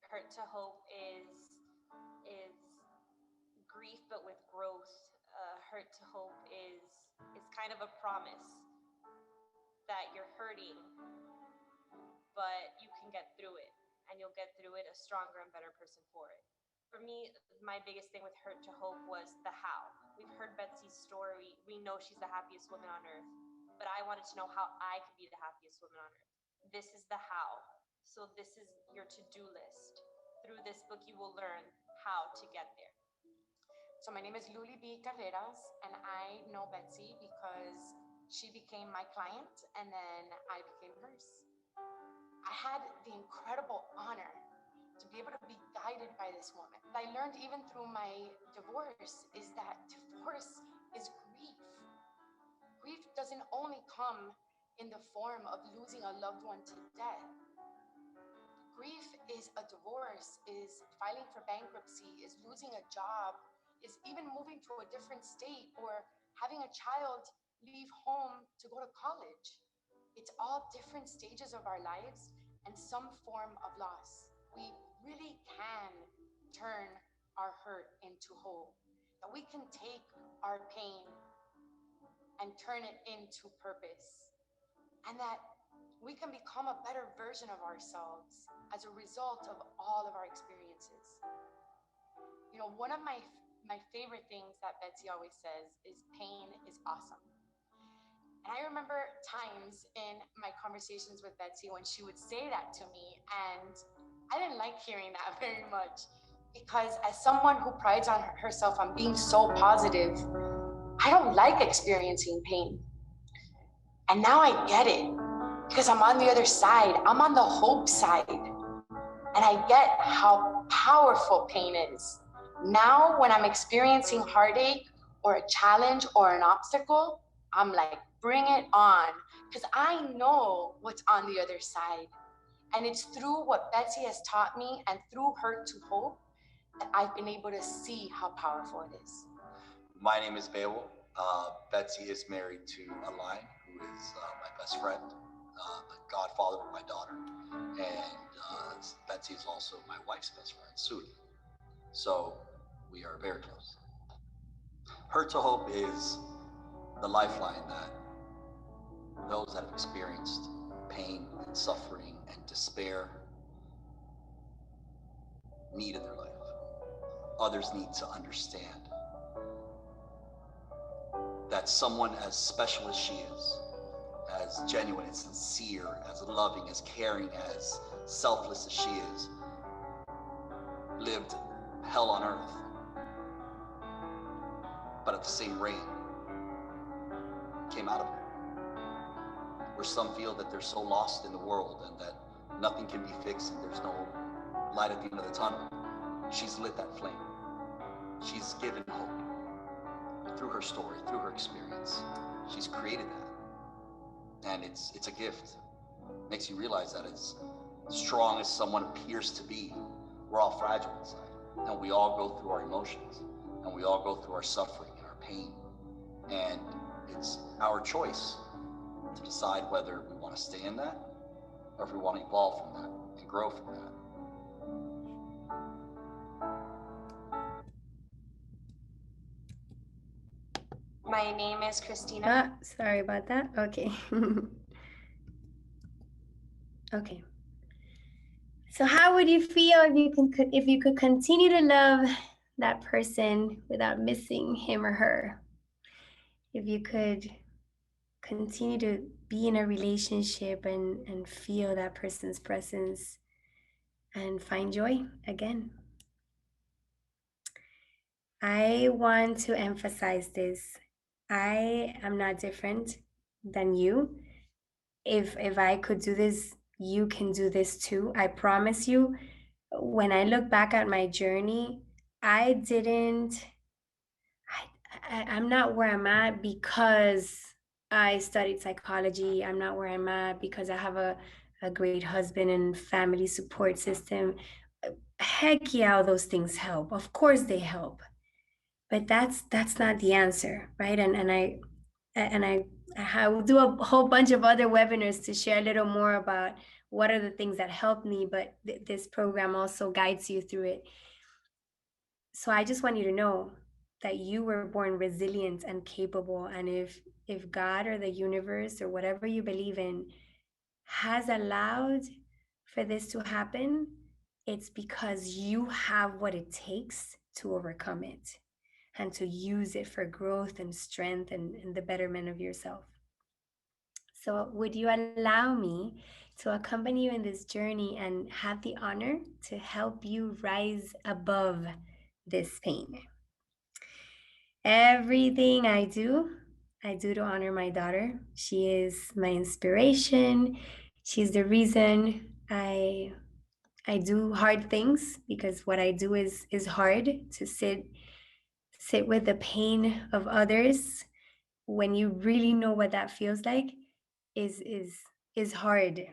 Hurt to Hope is grief but with growth. Hurt to Hope is kind of a promise that you're hurting, but you can get through it, and you'll get through it a stronger and better person for it. For me, my biggest thing with Hurt to Hope was the how. We've heard Betsy's story. We know she's the happiest woman on earth, but I wanted to know how I could be the happiest woman on earth. This is the how. So this is your to-do list. Through this book, you will learn how to get there. So my name is Luli B. Carreras, and I know Betsy because she became my client, and then I became hers. I had the incredible honor to be able to be guided by this woman. What I learned even through my divorce is that divorce is grief. Grief doesn't only come in the form of losing a loved one to death. Grief is a divorce, is filing for bankruptcy, is losing a job, is even moving to a different state or having a child leave home to go to college. It's all different stages of our lives and some form of loss. We really can turn our hurt into hope, that we can take our pain and turn it into purpose, and that we can become a better version of ourselves as a result of all of our experiences. You know, one of my favorite things that Betsy always says is pain is awesome. And I remember times in my conversations with Betsy when she would say that to me, and I didn't like hearing that very much, because as someone who prides on herself on being so positive, I don't like experiencing pain. And now I get it, because I'm on the other side. I'm on the hope side. And I get how powerful pain is. Now, when I'm experiencing heartache or a challenge or an obstacle, I'm like, bring it on, because I know what's on the other side. And it's through what Betsy has taught me and through Hurt to Hope that I've been able to see how powerful it is. My name is Beowulf. Betsy is married to Aline, who is my best friend, the godfather of my daughter. And Betsy is also my wife's best friend, Sudi. So we are very close. Hurt to Hope is the lifeline that those that have experienced pain and suffering and despair need in their life. Others need to understand that someone as special as she is, as genuine and sincere, as loving, as caring, as selfless as she is, lived hell on earth, but at the same rate came out of it. Where some feel that they're so lost in the world and that nothing can be fixed and there's no light at the end of the tunnel, she's lit that flame. She's given hope through her story, through her experience. She's created that, and it's a gift. Makes you realize that as strong as someone appears to be, we're all fragile inside. And we all go through our emotions. And we all go through our suffering and our pain. And it's our choice to decide whether we want to stay in that or if we want to evolve from that and grow from that. My name is Christina. Sorry about that. Okay. Okay. So how would you feel if you could continue to love that person without missing him or her? If you could continue to be in a relationship and feel that person's presence and find joy again. I want to emphasize this. I am not different than you. If I could do this, you can do this too. I promise you, when I look back at my journey, I didn't I'm not where I'm at because I studied psychology. I'm not where I'm at because I have a great husband and family support system. Heck yeah, those things help. Of course they help. But that's not the answer, right? And I will do a whole bunch of other webinars to share a little more about what are the things that helped me, but this program also guides you through it. So I just want you to know that you were born resilient and capable. And if God or the universe or whatever you believe in has allowed for this to happen, it's because you have what it takes to overcome it and to use it for growth and strength and the betterment of yourself. So would you allow me to accompany you in this journey and have the honor to help you rise above this pain? Everything I do to honor my daughter. She is my inspiration. She's the reason I do hard things, because what I do is hard. To sit with the pain of others when you really know what that feels like is is is hard.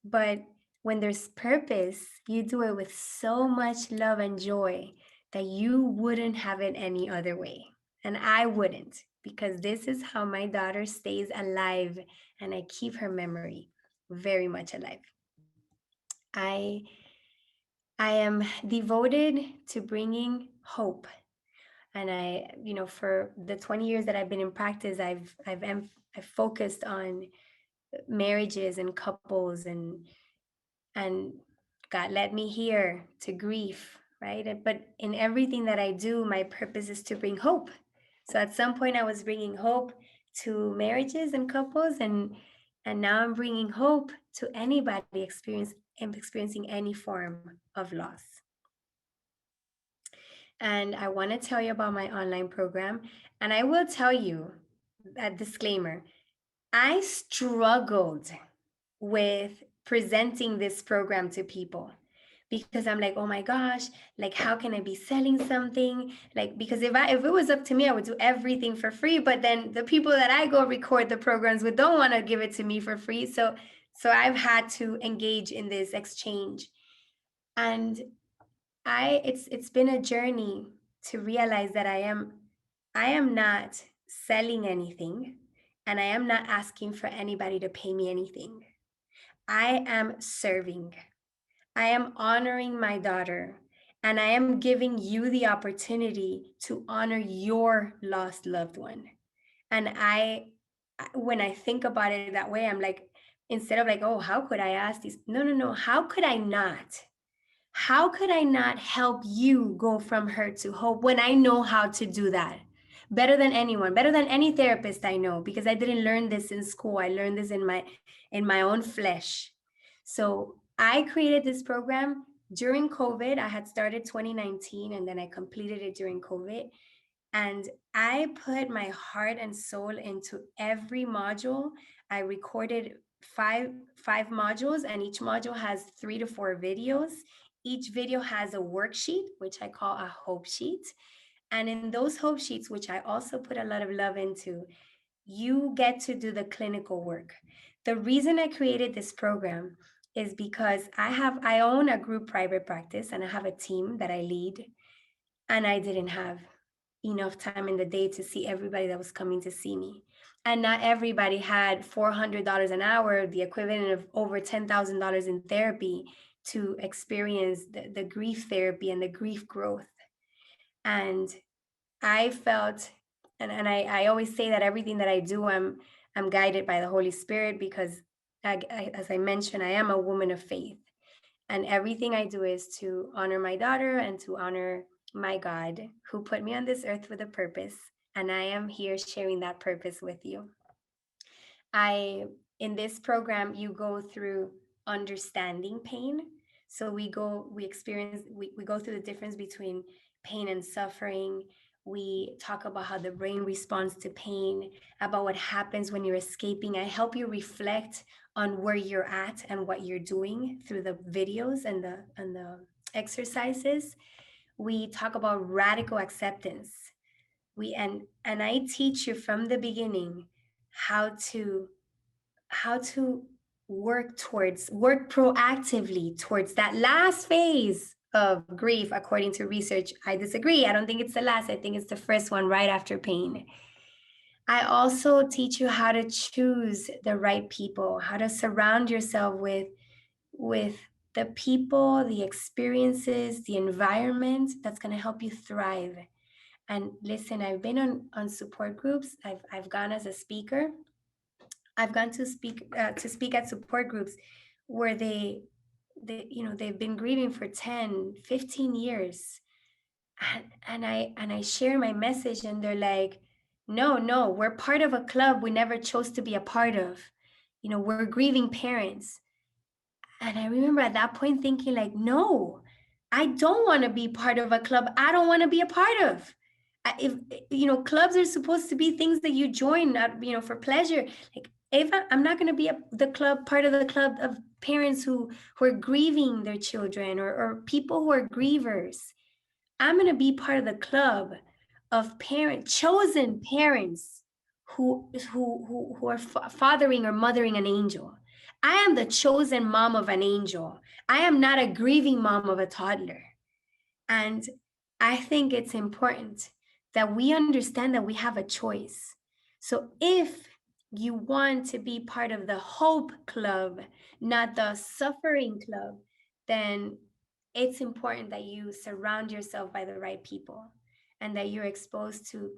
But when there's purpose, you do it with so much love and joy that you wouldn't have it any other way. And I wouldn't, because this is how my daughter stays alive and I keep her memory very much alive. I I am devoted to bringing hope. And for the 20 years that I've been in practice, I've focused on marriages and couples, and God led me here to grief, right? But in everything that I do, my purpose is to bring hope. So at some point I was bringing hope to marriages and couples, and now I'm bringing hope to anybody experiencing any form of loss. And I want to tell you about my online program. And I will tell you a disclaimer. I struggled with presenting this program to people because I'm like, oh my gosh, like how can I be selling something? Like, because if it was up to me, I would do everything for free. But then the people that I go record the programs with don't want to give it to me for free. So I've had to engage in this exchange. And it's been a journey to realize that I am not selling anything, and I am not asking for anybody to pay me anything. I am serving. I am honoring my daughter, and I am giving you the opportunity to honor your lost loved one. And when I think about it that way, I'm like, instead of like, oh, how could I ask these? No, no, no. How could I not? How could I not help you go from hurt to hope when I know how to do that? Better than anyone, better than any therapist I know, because I didn't learn this in school. I learned this in my own flesh. So I created this program during COVID. I had started 2019 and then I completed it during COVID. And I put my heart and soul into every module. I recorded five modules, and each module has 3 to 4 videos. Each video has a worksheet, which I call a hope sheet. And in those hope sheets, which I also put a lot of love into, you get to do the clinical work. The reason I created this program is because I own a group private practice and I have a team that I lead, and I didn't have enough time in the day to see everybody that was coming to see me. And not everybody had $400 an hour, the equivalent of over $10,000 in therapy, to experience the grief therapy and the grief growth. And I felt, and I always say that everything that I do, I'm guided by the Holy Spirit, because as I mentioned, I am a woman of faith. And everything I do is to honor my daughter and to honor my God, who put me on this earth with a purpose. And I am here sharing that purpose with you. In this program, you go through understanding pain. So we go through the difference between pain and suffering. We talk about how the brain responds to pain, about what happens when you're escaping. I help you reflect on where you're at and what you're doing through the videos and the exercises. We talk about radical acceptance. And I teach you from the beginning how to work proactively towards that last phase of grief. According to research, I disagree. I don't think it's the last. I think it's the first one, right after pain. I also teach you how to choose the right people, how to surround yourself with the people, the experiences, the environment that's going to help you thrive. And listen, I've been on support groups. I've gone as a speaker. I've gone to speak at support groups where they've been grieving for 10, 15 years. And I share my message, and they're like, no, we're part of a club we never chose to be a part of. We're grieving parents. And I remember at that point thinking, like, no, I don't want to be part of a club I don't want to be a part of. If clubs are supposed to be things that you join, for pleasure. Like, Ava, I'm not going to be part of the club of parents who are grieving their children, or people who are grievers. I'm going to be part of the club of chosen parents who are fathering or mothering an angel. I am the chosen mom of an angel. I am not a grieving mom of a toddler. And I think it's important that we understand that we have a choice. So if you want to be part of the hope club, not the suffering club, then it's important that you surround yourself by the right people, and that you're exposed to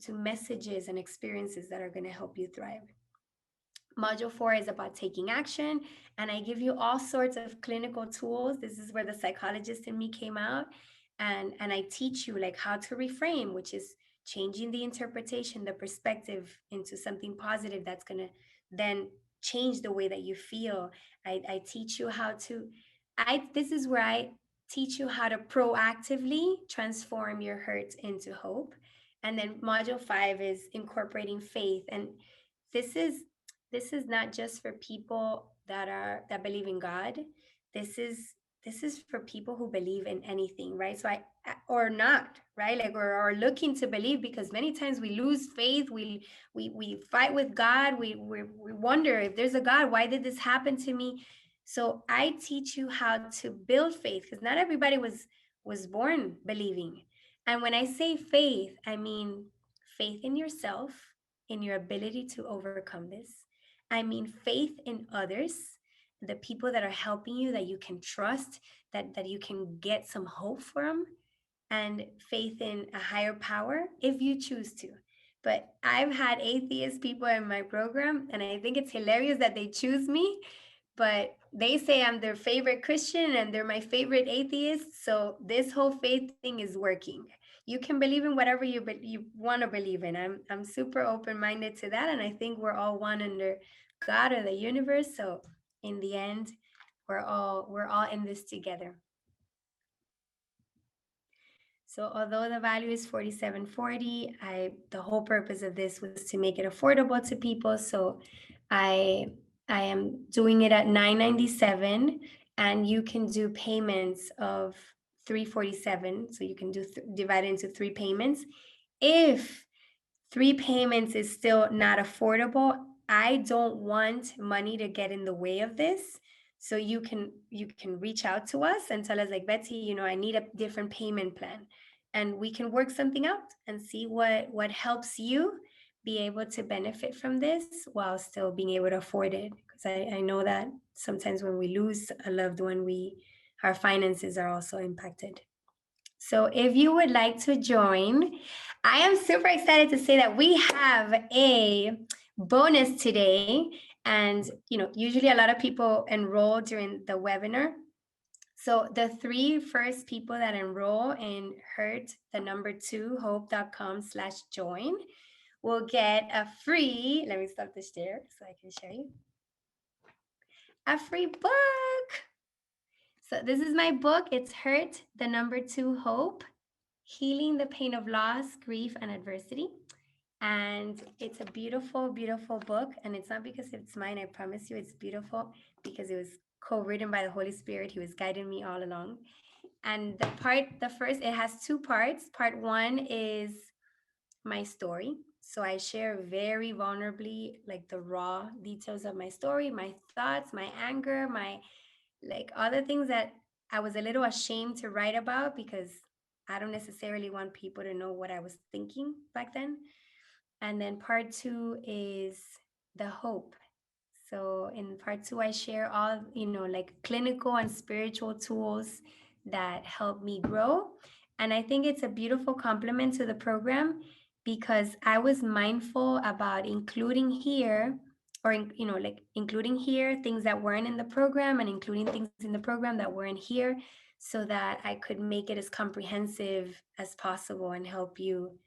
messages and experiences that are going to help you thrive. Module 4 is about taking action, and I give you all sorts of clinical tools. This is where the psychologist in me came out, and I teach you like how to reframe, which is changing the interpretation, the perspective into something positive that's going to then change the way that you feel. I teach you how to this is where I teach you how to proactively transform your hurt into hope. And then module 5 is incorporating faith, and this is this is not just for people that believe in God. This is for people who believe in anything, right? So or not, right? Like, or looking to believe, because many times we lose faith. We fight with God. We wonder, if there's a God, why did this happen to me? So I teach you how to build faith, because not everybody was born believing. And when I say faith, I mean faith in yourself, in your ability to overcome this. I mean faith in others, the people that are helping you, that you can trust, that you can get some hope from, and faith in a higher power if you choose to. But I've had atheist people in my program, and I think it's hilarious that they choose me, but they say I'm their favorite Christian and they're my favorite atheist. So this whole faith thing is working. You can believe in whatever you want to believe in. I'm super open-minded to that, and I think we're all one under God or the universe. So in the end, we're all in this together. So although the value is $47.40, the whole purpose of this was to make it affordable to people. So I am doing it at $9.97, and you can do payments of $347. So you can divide it into 3 payments. If 3 payments is still not affordable, I don't want money to get in the way of this. So you can reach out to us and tell us like, Betsy, I need a different payment plan, and we can work something out and see what helps you be able to benefit from this while still being able to afford it. Because I know that sometimes when we lose a loved one, our finances are also impacted. So if you would like to join, I am super excited to say that we have a bonus today. And, usually a lot of people enroll during the webinar. So the three first people that enroll in hope.com/join will get a free, let me stop the share so I can show you, a free book. So this is my book. It's Hope, Healing the Pain of Loss, Grief, and Adversity. And it's a beautiful, beautiful book. And it's not because it's mine, I promise you, it's beautiful because it was co-written by the Holy Spirit. He was guiding me all along. And it has two parts. Part one is my story. So I share very vulnerably, like the raw details of my story, my thoughts, my anger, my like other things that I was a little ashamed to write about because I don't necessarily want people to know what I was thinking back then. And then part two is the hope. So in part two, I share all, like clinical and spiritual tools that help me grow. And I think it's a beautiful complement to the program because I was mindful about including here or, like including here things that weren't in the program and including things in the program that weren't here so that I could make it as comprehensive as possible and help you,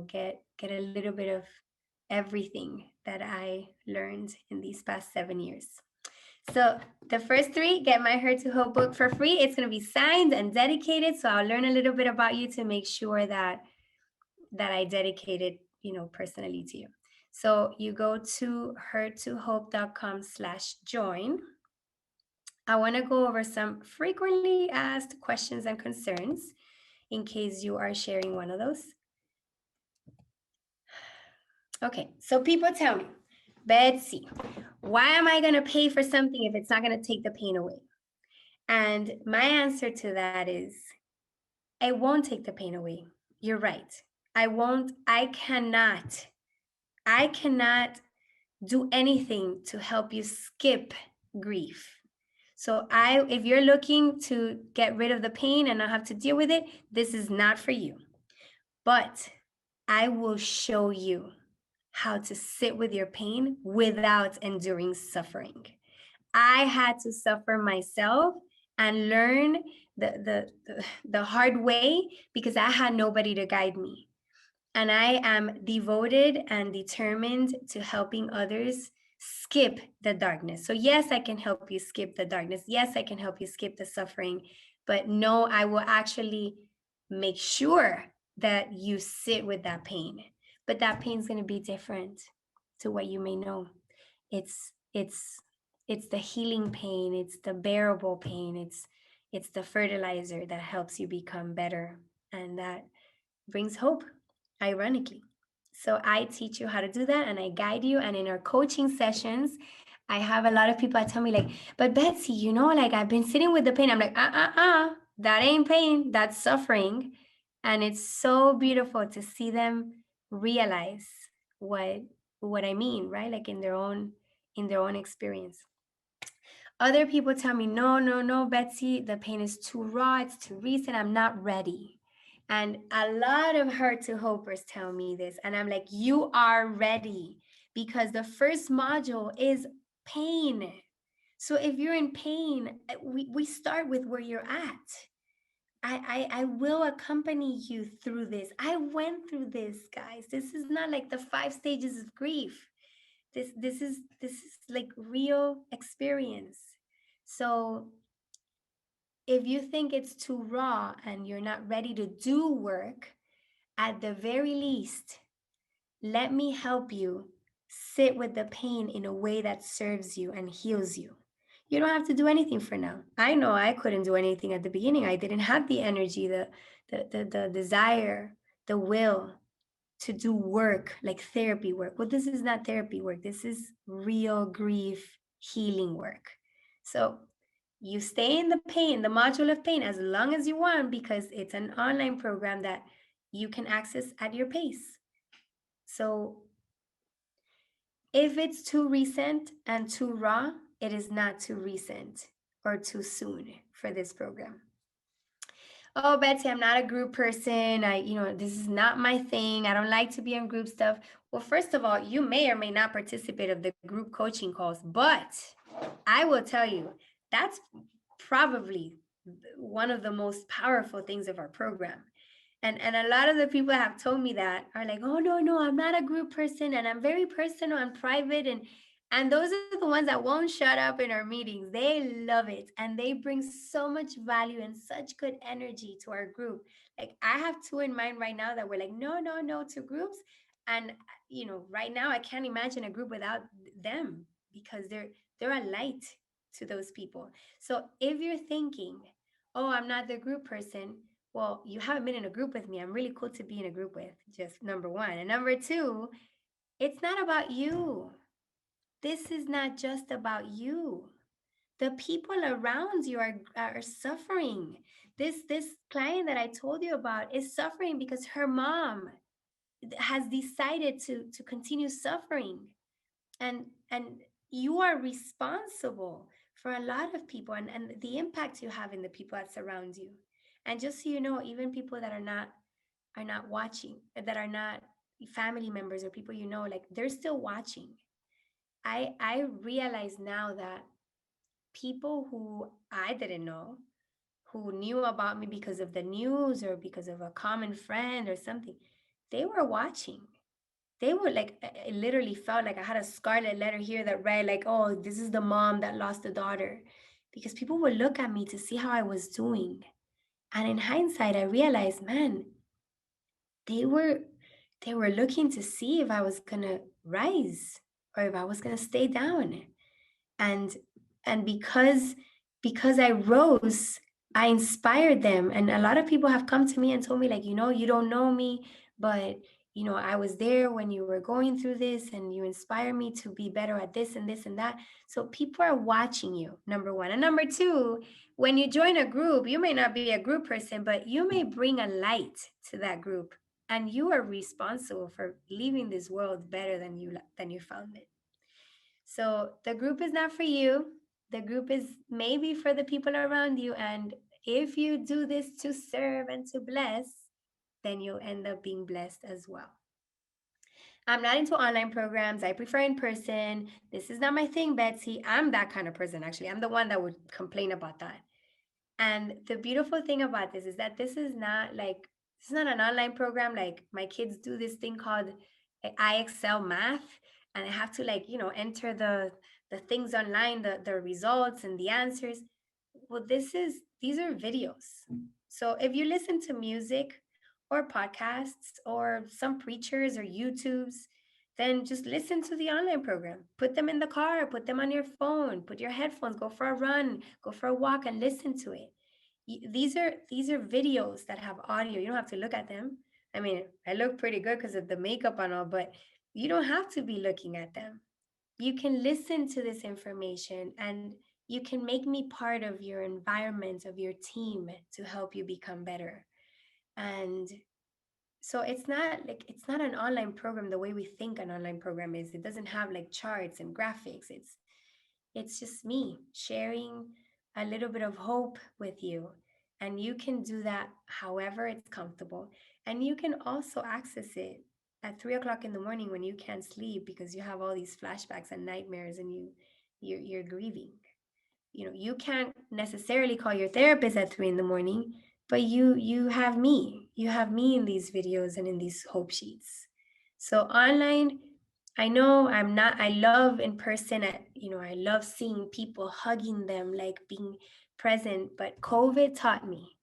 get a little bit of everything that I learned in these past 7 years. So the first three get my Her to Hope book for free. It's going to be signed and dedicated. So I'll learn a little bit about you to make sure that I dedicate it, personally to you. So you go to hertohope.com/join. I want to go over some frequently asked questions and concerns in case you are sharing one of those. Okay, so people tell me, Betsy, why am I going to pay for something if it's not going to take the pain away? And my answer to that is, it won't take the pain away. You're right. I cannot do anything to help you skip grief. So if you're looking to get rid of the pain and not have to deal with it, this is not for you. But I will show you how to sit with your pain without enduring suffering. I had to suffer myself and learn the hard way because I had nobody to guide me. And I am devoted and determined to helping others skip the darkness. So yes, I can help you skip the darkness. Yes, I can help you skip the suffering. But no, I will actually make sure that you sit with that pain. But that pain is going to be different to what you may know. It's the healing pain, it's the bearable pain, it's the fertilizer that helps you become better, and that brings hope, ironically. So I teach you how to do that and I guide you. And in our coaching sessions, I have a lot of people that tell me like, but Betsy, like I've been sitting with the pain. I'm like, that ain't pain, that's suffering. And it's so beautiful to see them realize what I mean, right? Like in their own experience. Other people tell me, no, Betsy, the pain is too raw, it's too recent, I'm not ready. And a lot of Her to Hopers tell me this. And I'm like, you are ready because the first module is pain. So if you're in pain, we start with where you're at. I will accompany you through this. I went through this, guys. This is not like the 5 stages of grief. This is like real experience. So if you think it's too raw and you're not ready to do work, at the very least, let me help you sit with the pain in a way that serves you and heals you. You don't have to do anything for now. I know I couldn't do anything at the beginning. I didn't have the energy, the desire, the will. to do work, like therapy work. Well, this is not therapy work. This is real grief healing work. So you stay in the pain, the module of pain, as long as you want, because it's an online program that you can access at your pace. So if it's too recent and too raw, it is not too recent or too soon for this program. Oh, Betsy, I'm not a group person. This is not my thing. I don't like to be on group stuff. Well, first of all, you may or may not participate of the group coaching calls, but I will tell you, that's probably one of the most powerful things of our program. And a lot of the people that have told me that are like, oh no, I'm not a group person, and I'm very personal and private, and those are the ones that won't shut up in our meetings. They love it, and they bring so much value and such good energy to our group. Like, I have two in mind right now that we're like, no to groups. And right now I can't imagine a group without them, because they're a light to those people. So if you're thinking, oh, I'm not the group person, well, you haven't been in a group with me. I'm really cool to be in a group with, just number one. And number two, it's not about you. This is not just about you. The people around you are suffering. This client that I told you about is suffering because her mom has decided to continue suffering. And you are responsible for a lot of people, and the impact you have in the people that surround you. And just so you know, even people that are not watching, that are not family members or people, like, they're still watching. I realize now that people who I didn't know, who knew about me because of the news or because of a common friend or something, they were watching. They were like, it literally felt like I had a scarlet letter here that read like, oh, this is the mom that lost a daughter. Because people would look at me to see how I was doing. And in hindsight, I realized, man, they were they were looking to see if I was gonna rise or if I was gonna stay down. And and because I rose, I inspired them. And a lot of people have come to me and told me, like, you don't know me, but I was there when you were going through this, and you inspire me to be better at this and this and that. So people are watching you, number one. And number two, when you join a group, you may not be a group person, but you may bring a light to that group, and you are responsible for leaving this world better than you found it. So the group is not for you. The group is maybe for the people around you. And if you do this to serve and to bless, then you'll end up being blessed as well. I'm not into online programs. I prefer in person. This is not my thing, Betsy. I'm that kind of person, actually. I'm the one that would complain about that. And the beautiful thing about this is that this is not an online program. Like, my kids do this thing called IXL math, and I have to, like, enter the things online, the results and the answers. Well, these are videos. So if you listen to music or podcasts or some preachers or YouTubes, then just listen to the online program. Put them in the car, put them on your phone, put your headphones, go for a run, go for a walk, and listen to it. These are videos that have audio. You don't have to look at them. I mean, I look pretty good because of the makeup and all, but you don't have to be looking at them. You can listen to this information, and you can make me part of your environment, of your team, to help you become better. And so it's not an online program the way we think an online program is. It doesn't have like charts and graphics. It's just me sharing a little bit of hope with you. And you can do that however it's comfortable. And you can also access it at 3 o'clock in the morning when you can't sleep because you have all these flashbacks and nightmares, and you're grieving. You can't necessarily call your therapist at 3 in the morning, but you have me in these videos and in these hope sheets. So online, I know I love in person. I love seeing people, hugging them, like being present. But COVID taught me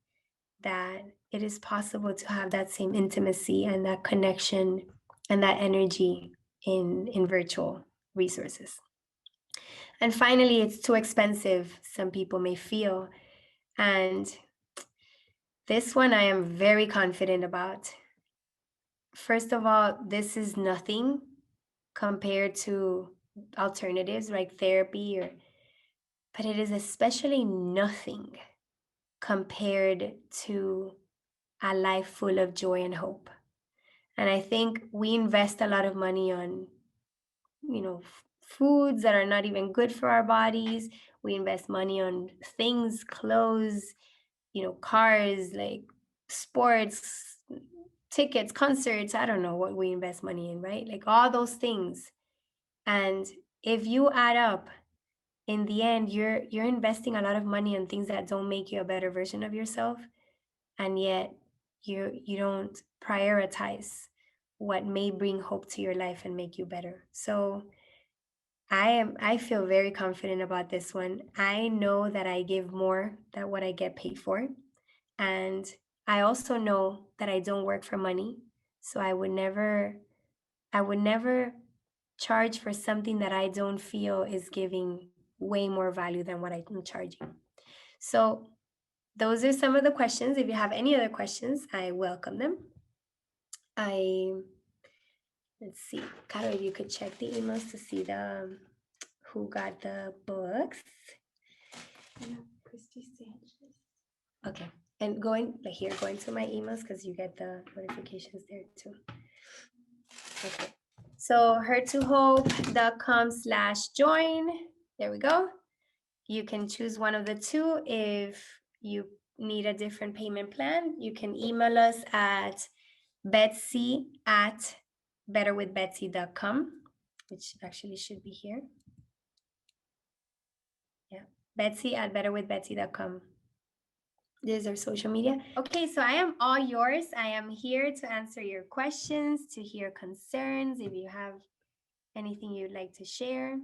that it is possible to have that same intimacy and that connection and that energy in virtual resources. And finally, it's too expensive, some people may feel. And this one I am very confident about. first of all, this is nothing compared to alternatives like therapy, or but it is especially nothing compared to a life full of joy and hope. And I think we invest a lot of money on, foods that are not even good for our bodies. We invest money on things, clothes, cars, like sports, tickets, concerts. I don't know what we invest money in, right? Like all those things. And if you add up, in the end, you're investing a lot of money on things that don't make you a better version of yourself, and yet you don't prioritize what may bring hope to your life and make you better. So I feel very confident about this one. I know that I give more than what I get paid for. And I also know that I don't work for money. So I would never charge for something that I don't feel is giving way more value than what I'm charging. So those are some of the questions. If you have any other questions, I welcome them. I Let's see, Caro, if you could check the emails to see the who got the books. Okay, and going like here, going to my emails because you get the notifications there too. Okay, so her2hope.com/join. There we go. You can choose one of the two. If you need a different payment plan, you can email us at betsy@betterwithbetsy.com, which actually should be here. Yeah, betsy@betterwithbetsy.com. This is our social media. Okay, so I am all yours. I am here to answer your questions, to hear concerns. If you have anything you'd like to share,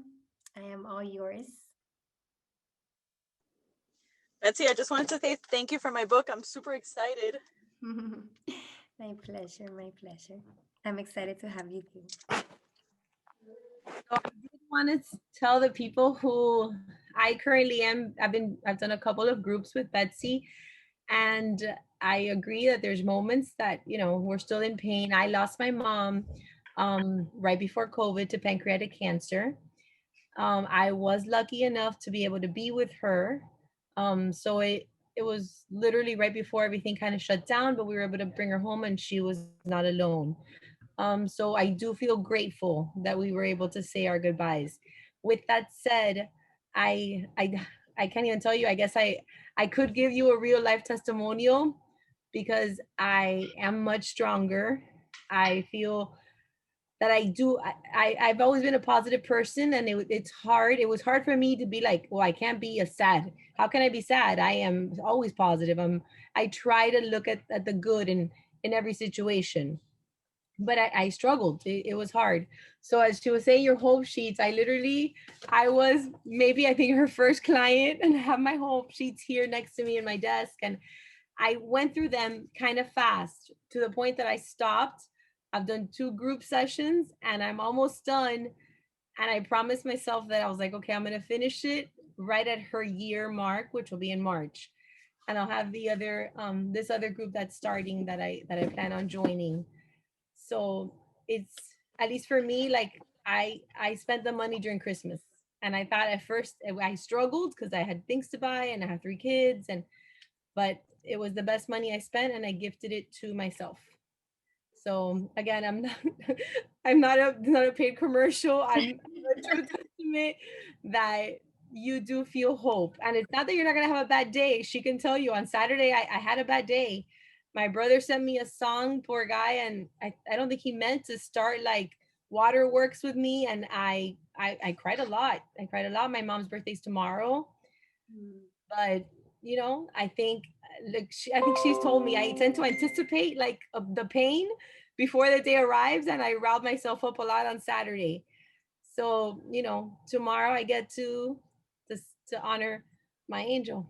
I am all yours. Betsy, I just wanted to say thank you for my book. I'm super excited. My pleasure, my pleasure. I'm excited to have you too. So I did want to tell the people who I currently am. I've done a couple of groups with Betsy, and I agree that there's moments that we're still in pain. I lost my mom right before COVID to pancreatic cancer. I was lucky enough to be able to be with her. So it was literally right before everything kind of shut down, but we were able to bring her home, and she was not alone. So I do feel grateful that we were able to say our goodbyes. With that said, I I I can't even tell you. I guess I could give you a real life testimonial because I am much stronger. I feel that I do. I've always been a positive person, and it's hard. It was hard for me to be like, well, I can't be a sad. How can I be sad? I am always positive. I try to look at the good in every situation, but I struggled. It was hard. So as she was saying, your hope sheets, I was maybe I think her first client, and have my hope sheets here next to me in my desk. And I went through them kind of fast to the point that I stopped. I've done 2 group sessions and I'm almost done. And I promised myself that I was like, okay, I'm going to finish it right at her year mark, which will be in March. And I'll have the other, this other group that's starting that I plan on joining. So it's, at least for me, like I spent the money during Christmas, and I thought at first I struggled because I had things to buy and I have 3 kids, but it was the best money I spent, and I gifted it to myself. So again, I'm not I'm not a paid commercial. I'm a true testament that you do feel hope. And it's not that you're not gonna have a bad day. She can tell you on Saturday I had a bad day. My brother sent me a song, poor guy, and I don't think he meant to start like waterworks with me. And I cried a lot. I cried a lot. My mom's birthday's tomorrow. But I think I think she's told me I tend to anticipate like the pain before the day arrives, and I riled myself up a lot on Saturday. So tomorrow I get to, to honor my angel.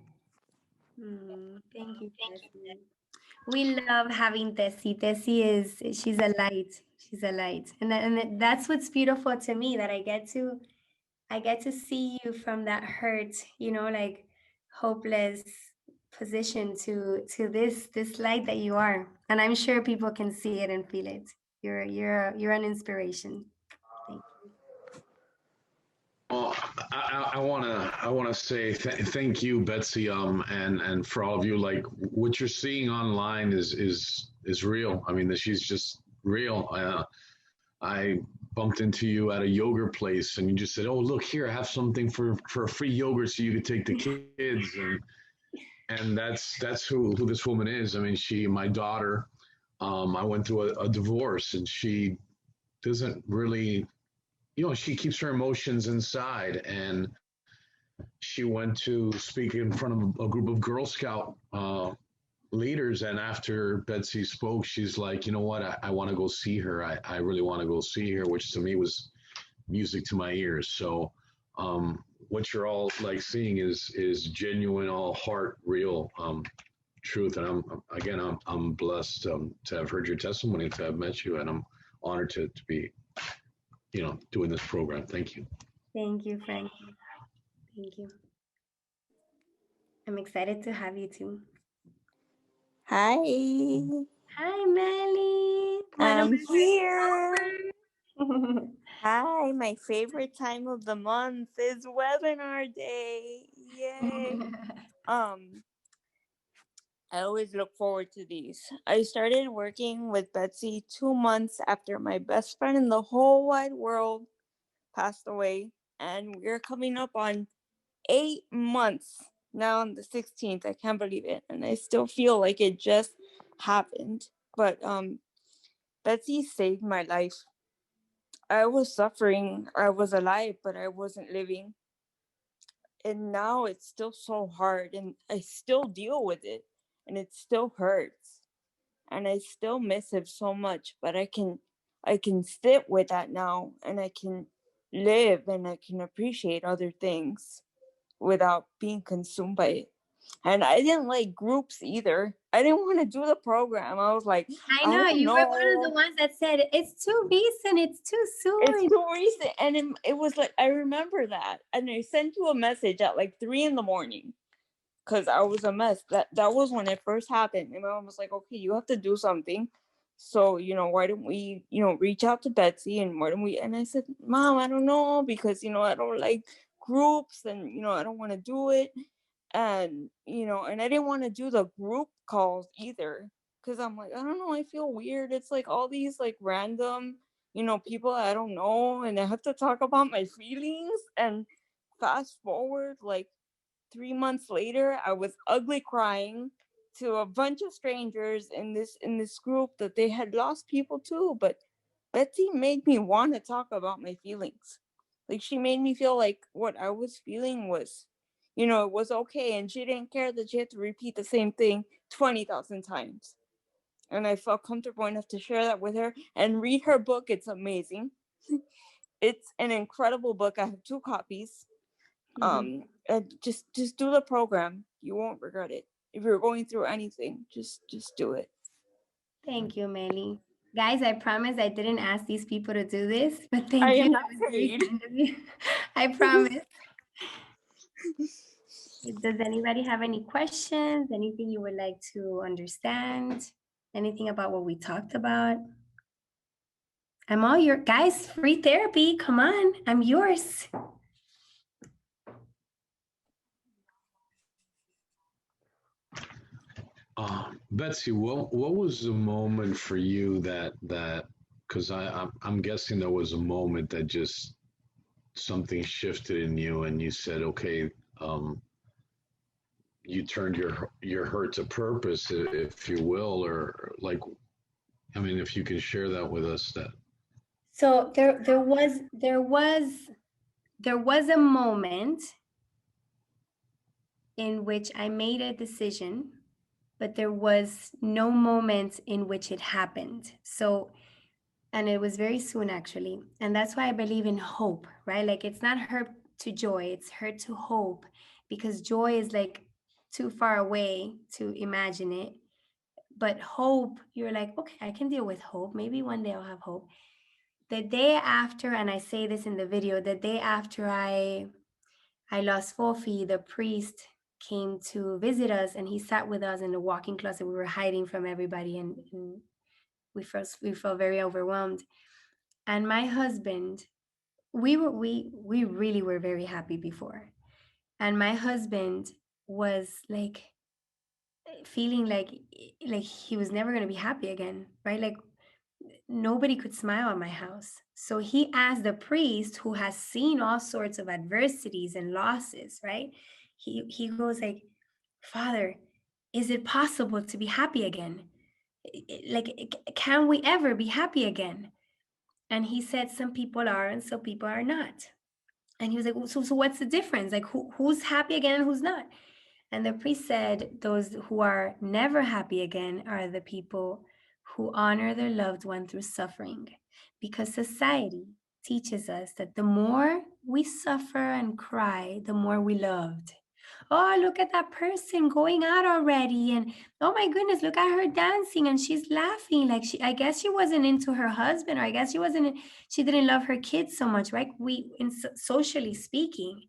Thank you, Tessie. We love having Tessie. She's a light. She's a light, and that's what's beautiful to me, that I get to see you from that hurt, like hopeless position to this light that you are, and I'm sure people can see it and feel it. You're an inspiration. Thank Well, I wanna say thank you, Betsy, and for all of you. Like what you're seeing online is real. I mean, she's just real. I bumped into you at a yogurt place, and you just said, "Oh, look here, I have something for a free yogurt, so you could take the kids." And that's who this woman is. I mean, my daughter. I went through a divorce, and she doesn't really, she keeps her emotions inside, and she went to speak in front of a group of Girl Scout leaders. And after Betsy spoke, she's like, you know what? I want to go see her. I really want to go see her, which to me was music to my ears. So, what you're all like seeing is genuine, all heart, real truth. And I'm blessed to have heard your testimony, to have met you, and I'm honored to be, doing this program. Thank you. Thank you, Frank. Thank you. I'm excited to have you too. Hi, Hi, Melly. One of I'm my here. followers. Hi, my favorite time of the month is webinar day. Yay. I always look forward to these. I started working with Betsy 2 months after my best friend in the whole wide world passed away, and we're coming up on 8 months now on the 16th. I can't believe it, and I still feel like it just happened. But Betsy saved my life. I was suffering. I was alive, but I wasn't living. And now it's still so hard, and I still deal with it, and it still hurts. And I still miss him so much, but I can sit with that now, and I can live, and I can appreciate other things without being consumed by it. And I didn't like groups either. I didn't want to do the program. I was like, I I know don't you were one of the know. ones that said it's too recent, it's too It's soon. too recent. And it was like, I remember that. And I sent you a message at like 3 a.m. because I was a mess. That was when it first happened. And my mom was like, okay, you have to do something. So, why don't we, reach out to Betsy, and why don't we? And I said, Mom, I don't know, because, I don't like groups, and, I don't want to do it. And, and I didn't want to do the group calls either, because I'm like, I don't know, I feel weird. It's like all these like random, people I don't know, and I have to talk about my feelings. And fast forward like 3 months later, I was ugly crying to a bunch of strangers in this group that they had lost people too. But Betsy made me want to talk about my feelings. Like, she made me feel like what I was feeling was, it was okay, and she didn't care that she had to repeat the same thing 20,000 times. And I felt comfortable enough to share that with her and read her book. It's amazing. It's an incredible book. I have 2 copies. And just do the program. You won't regret it. If you're going through anything, just do it. Thank you, Melly. Guys, I promise I didn't ask these people to do this, but I thank you. am That not was very paid. kind of you. I promise. Does anybody have any questions? Anything you would like to understand? Anything about what we talked about? I'm all your guys, free therapy. Come on, I'm yours. Betsy, what was the moment for you that because I'm guessing there was a moment that just something shifted in you, and you said, okay, you turned your hurt to purpose, if you will, or like, I mean, if you can share that with us. That So there was a moment in which I made a decision, but there was no moment in which it happened. So, and it was very soon actually. And that's why I believe in hope, right? Like, it's not hurt to joy, it's hurt to hope, because joy is like too far away to imagine it. But hope, you're like, okay, I can deal with hope. Maybe one day I'll have hope. The day after, and I say this in the video, the day after I lost Fofi, the priest came to visit us, and he sat with us in the walk-in closet. We were hiding from everybody, and we felt very overwhelmed. And my husband, we really were very happy before. And my husband was like feeling like he was never going to be happy again, right? Like nobody could smile at my house. So he asked the priest who has seen all sorts of adversities and losses, right? He goes like, "Father, is it possible to be happy again? Can we ever be happy again?" And he said some people are and some people are not. And he was like, "Well, so what's the difference? Like who's happy again and who's not?" And the priest said, "Those who are never happy again are the people who honor their loved one through suffering, because society teaches us that the more we suffer and cry, the more we loved. Oh, look at that person going out already. And oh my goodness, look at her dancing and she's laughing. Like I guess she wasn't into her husband, or I guess she didn't love her kids so much, right? Socially speaking,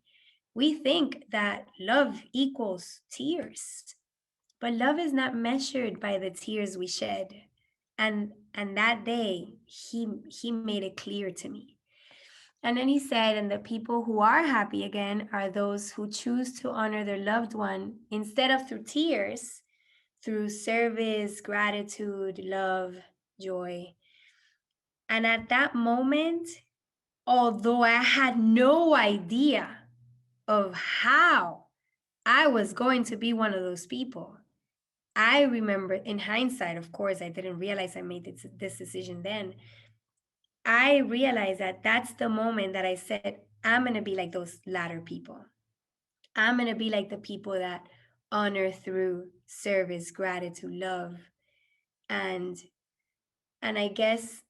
we think that love equals tears, but love is not measured by the tears we shed. And that day he made it clear to me. And then he said, and the people who are happy again are those who choose to honor their loved one instead of through tears, through service, gratitude, love, joy. And at that moment, although I had no idea of how I was going to be one of those people, I remember in hindsight, of course, I didn't realize I made this decision then. I realized that that's the moment that I said, I'm going to be like those latter people. I'm going to be like the people that honor through service, gratitude, love. And and I guess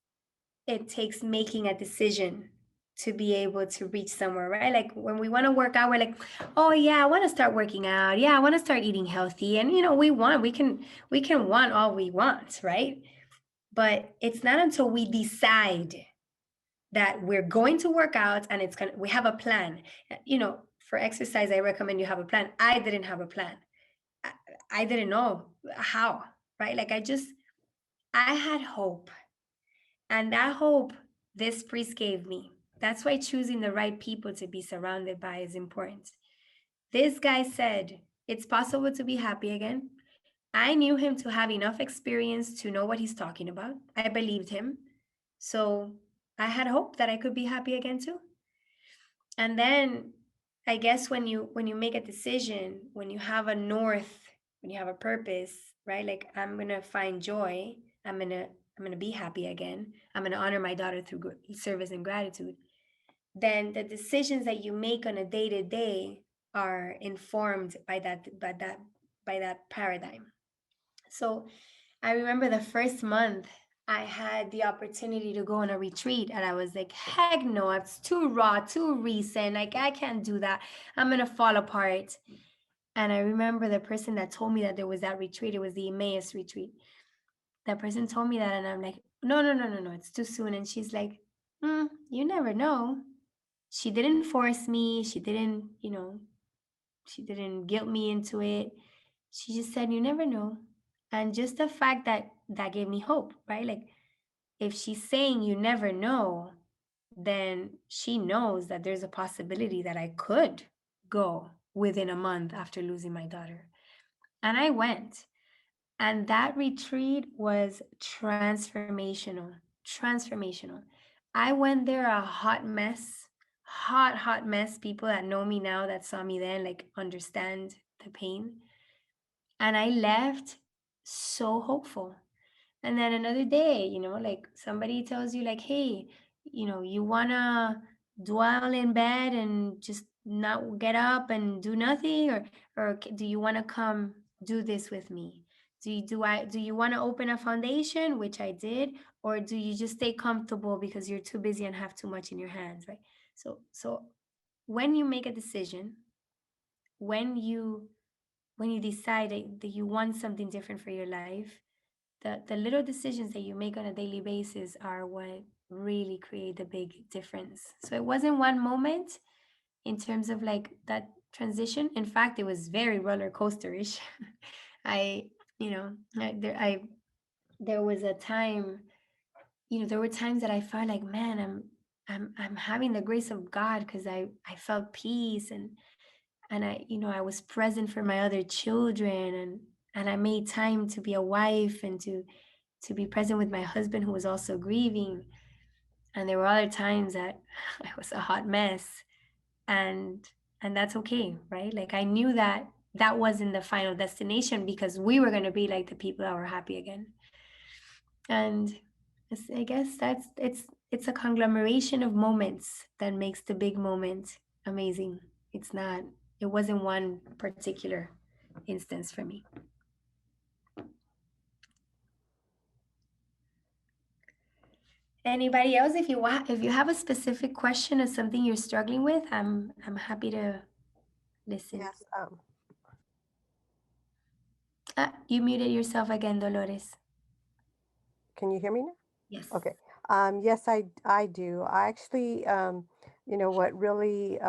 it takes making a decision to be able to reach somewhere, right? Like when we want to work out, we're like, oh yeah, I want to start working out. Yeah, I want to start eating healthy. And we can want all we want, right? But it's not until we decide that we're going to work out and we have a plan. For exercise, I recommend you have a plan. I didn't have a plan. I, I didn't know how, right? Like I had hope. And that hope this priest gave me. That's why choosing the right people to be surrounded by is important. This guy said, it's possible to be happy again. I knew him to have enough experience to know what he's talking about. I believed him. So I had hope that I could be happy again too. And then I guess when you make a decision, when you have a north, when you have a purpose, right? Like I'm going to find joy. I'm going to be happy again. I'm going to honor my daughter through service and gratitude. Then the decisions that you make on a day-to-day are informed by that paradigm. So I remember the first month I had the opportunity to go on a retreat, and I was like, heck no, it's too raw, too recent. Like, I can't do that. I'm going to fall apart. And I remember the person that told me that there was that retreat, it was the Emmaus retreat. That person told me that, and I'm like, no, no, no, no, no, it's too soon. And she's like, you never know. She didn't force me. She didn't guilt me into it. She just said, you never know. And just the fact that gave me hope, right? Like if she's saying you never know, then she knows that there's a possibility that I could go within a month after losing my daughter. And I went. And that retreat was transformational. Transformational. I went there a hot mess, hot mess. People that know me now, that saw me then, like understand the pain. And I left so hopeful. And then another day, like somebody tells you, like, hey, you wanna dwell in bed and just not get up and do nothing, or do you wanna come do this with me? Do you want to open a foundation, which I did, or do you just stay comfortable because you're too busy and have too much in your hands, right? So when you make a decision, when you decide that you want something different for your life, the little decisions that you make on a daily basis are what really create the big difference. So it wasn't one moment in terms of like that transition. In fact, it was very roller coasterish. I, you know, I, there, I there was a time, there were times that I felt like, man, I'm having the grace of God because I felt peace, and I was present for my other children, and I made time to be a wife and to be present with my husband who was also grieving. And there were other times that I was a hot mess, and that's okay, right? Like I knew that that wasn't the final destination because we were going to be like the people that were happy again. And I guess it's a conglomeration of moments that makes the big moment amazing. It wasn't one particular instance for me. Anybody else? If you have a specific question or something you're struggling with, I'm happy to listen. Yes. You muted yourself again, Dolores. Can you hear me now? Yes. Okay. Yes, I do. I actually, what really,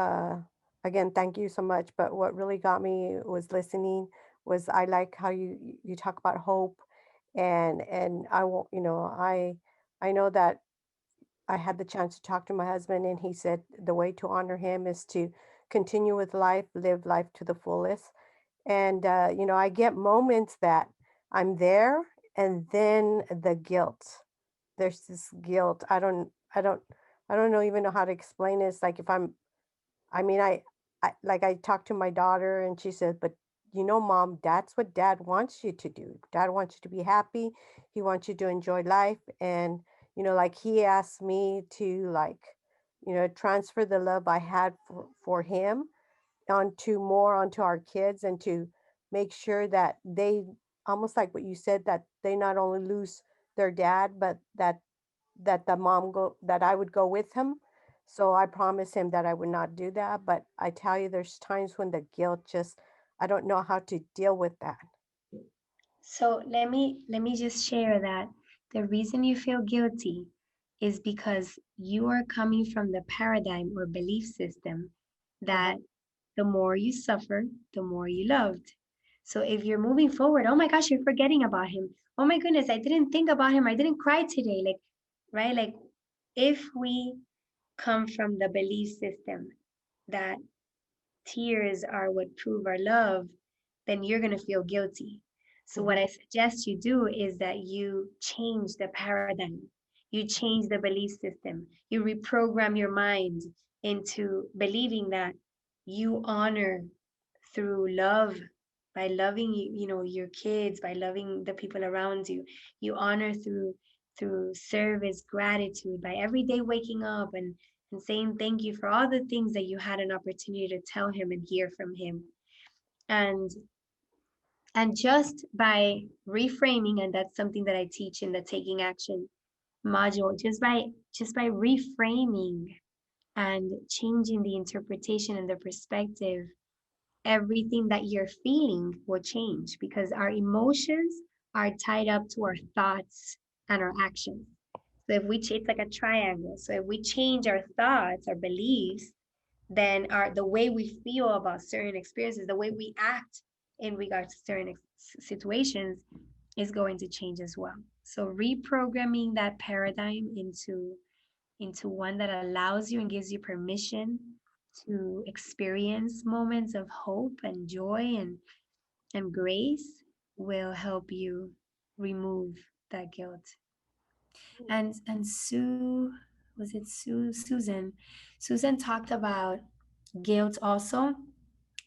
again, thank you so much. But what really got me was listening. Was I like how you talk about hope, and I won't, I know that I had the chance to talk to my husband, and he said the way to honor him is to continue with life, live life to the fullest. And I get moments that I'm there, and then the guilt. There's this guilt. I don't know even know how to explain it. It's like if I mean, I like I talked to my daughter and she said, but mom, that's what dad wants you to do. Dad wants you to be happy. He wants you to enjoy life. And, like he asked me to like, transfer the love I had for him onto our kids, and to make sure that they, almost like what you said, that they not only lose their dad, but that the mom go that I would go with him. So I promised him that I would not do that. But I tell you, there's times when the guilt just, I don't know how to deal with that. So let me just share that the reason you feel guilty is because you are coming from the paradigm or belief system that the more you suffer, the more you loved. So if you're moving forward, oh my gosh, you're forgetting about him. Oh my goodness, I didn't think about him. I didn't cry today. Like, right? Like if we come from the belief system that tears are what prove our love, then you're going to feel guilty. So, what I suggest you do is that you change the paradigm, you change the belief system, you reprogram your mind into believing that you honor through love by loving your kids, by loving the people around you. You honor through service, gratitude, by every day waking up and saying thank you for all the things that you had an opportunity to tell him and hear from him. And just by reframing, and that's something that I teach in the taking action module, just by reframing and changing the interpretation and the perspective, everything that you're feeling will change, because our emotions are tied up to our thoughts and our actions. So if it's like a triangle. So if we change our thoughts, our beliefs, then the way we feel about certain experiences, the way we act in regards to certain situations is going to change as well. So reprogramming that paradigm into one that allows you and gives you permission to experience moments of hope and joy and grace will help you remove that guilt. And Sue, was it Susan? Susan talked about guilt also,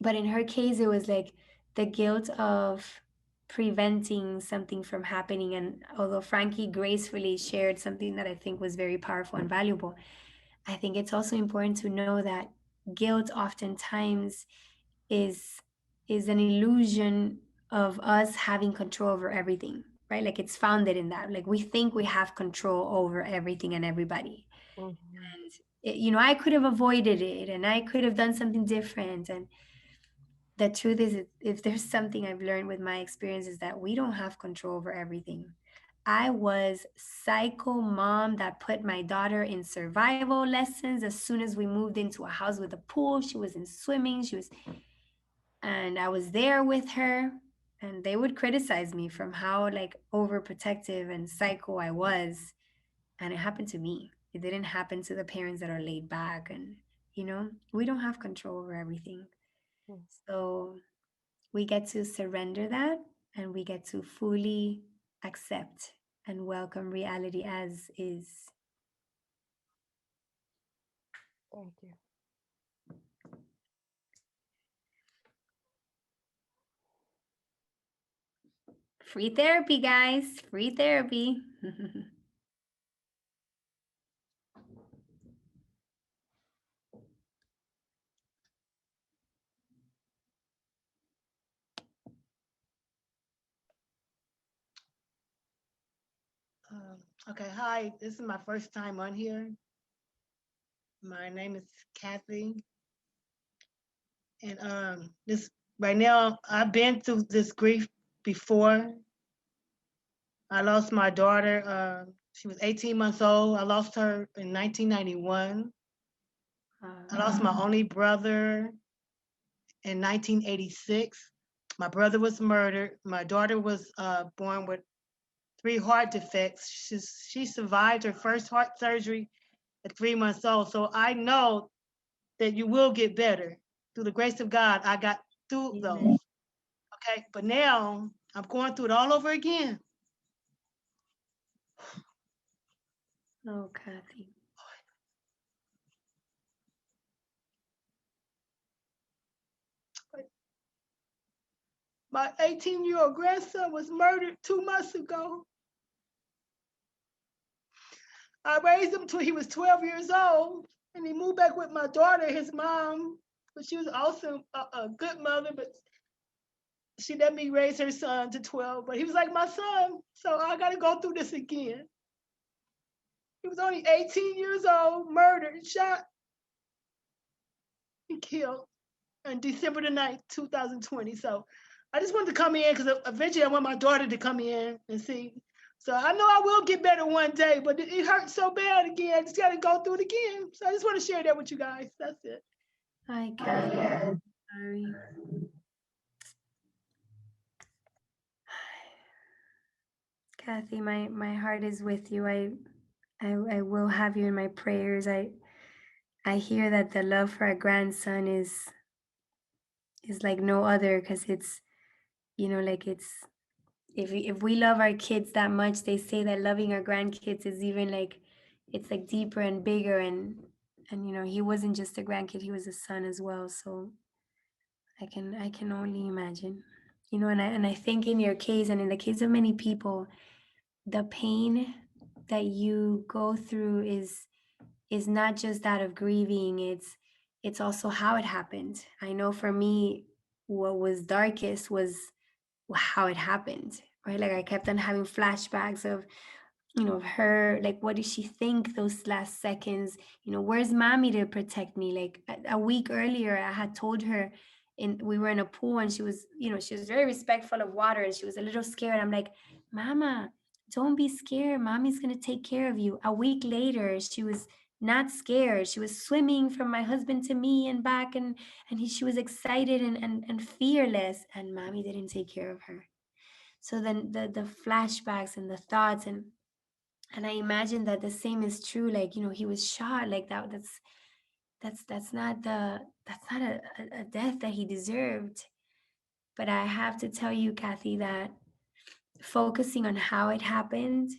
but in her case it was like the guilt of preventing something from happening. And although Frankie gracefully shared something that I think was very powerful and valuable, I think it's also important to know that guilt oftentimes is an illusion of us having control over everything, right? Like it's founded in that. Like we think we have control over everything and everybody. And I could have avoided it and I could have done something different. And the truth is, if there's something I've learned with my experience, is that we don't have control over everything. I was psycho mom that put my daughter in survival lessons as soon as we moved into a house with a pool. She was in swimming. And I was there with her. and they would criticize me from how like overprotective and psycho I was. And it happened to me. It didn't happen to the parents that are laid back, and we don't have control over everything. Mm. So we get to surrender that, and we get to fully accept and welcome reality as is. Thank you. Free therapy, guys. Free therapy. Okay, hi. This is my first time on here. My name is Kathy, and this right now I've been through this grief before. I lost my daughter. She was 18 months old. I lost her in 1991. I lost my only brother in 1986. My brother was murdered. My daughter was born with 3 heart defects. She survived her first heart surgery at 3 months old. So I know that you will get better. Through the grace of God, I got through those. Amen. Okay, but now I'm going through it all over again. Oh, Kathy. My 18-year-old grandson was murdered 2 months ago. I raised him till he was 12 years old, and he moved back with my daughter, his mom. But she was also a good mother, but she let me raise her son to 12. But he was like my son, so I got to go through this again. He was only 18 years old, murdered, shot, and killed on December the 9th, 2020. So I just wanted to come in because eventually I want my daughter to come in and see. So I know I will get better one day, but it hurts so bad again. I just got to go through it again. So I just want to share that with you guys. That's it. Hi, Kathy. Sorry. Kathy, my heart is with you. I will have you in my prayers. I hear that the love for a grandson is like no other, because it's like it's if we love our kids that much, they say that loving our grandkids is even like it's like deeper and bigger, and he wasn't just a grandkid, he was a son as well. So I can only imagine. And I think in your case and in the case of many people, the pain that you go through is not just that of grieving, it's also how it happened. I know for me, what was darkest was how it happened, right? Like I kept on having flashbacks of her, like what did she think those last seconds? Where's mommy to protect me? Like a week earlier I had told her, we were in a pool, and she was very respectful of water, and she was a little scared. I'm like, mama, don't be scared, mommy's gonna take care of you. A week later she was not scared. She was swimming from my husband to me and back, and she was excited and fearless, and mommy didn't take care of her. So then the flashbacks and the thoughts, and I imagine that the same is true. Like, he was shot like that. That's not a death that he deserved. But I have to tell you, Kathy, that focusing on how it happened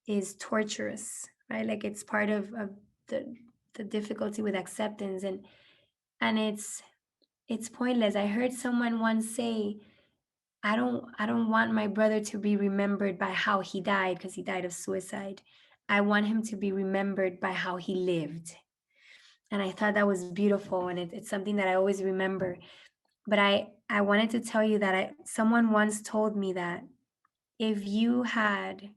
is torturous, right? Like it's part of the difficulty with acceptance, and it's pointless. I heard someone once say, I don't want my brother to be remembered by how he died, because he died of suicide. I want him to be remembered by how he lived. And I thought that was beautiful, and it's something that I always remember. But I wanted to tell you that someone once told me that if you had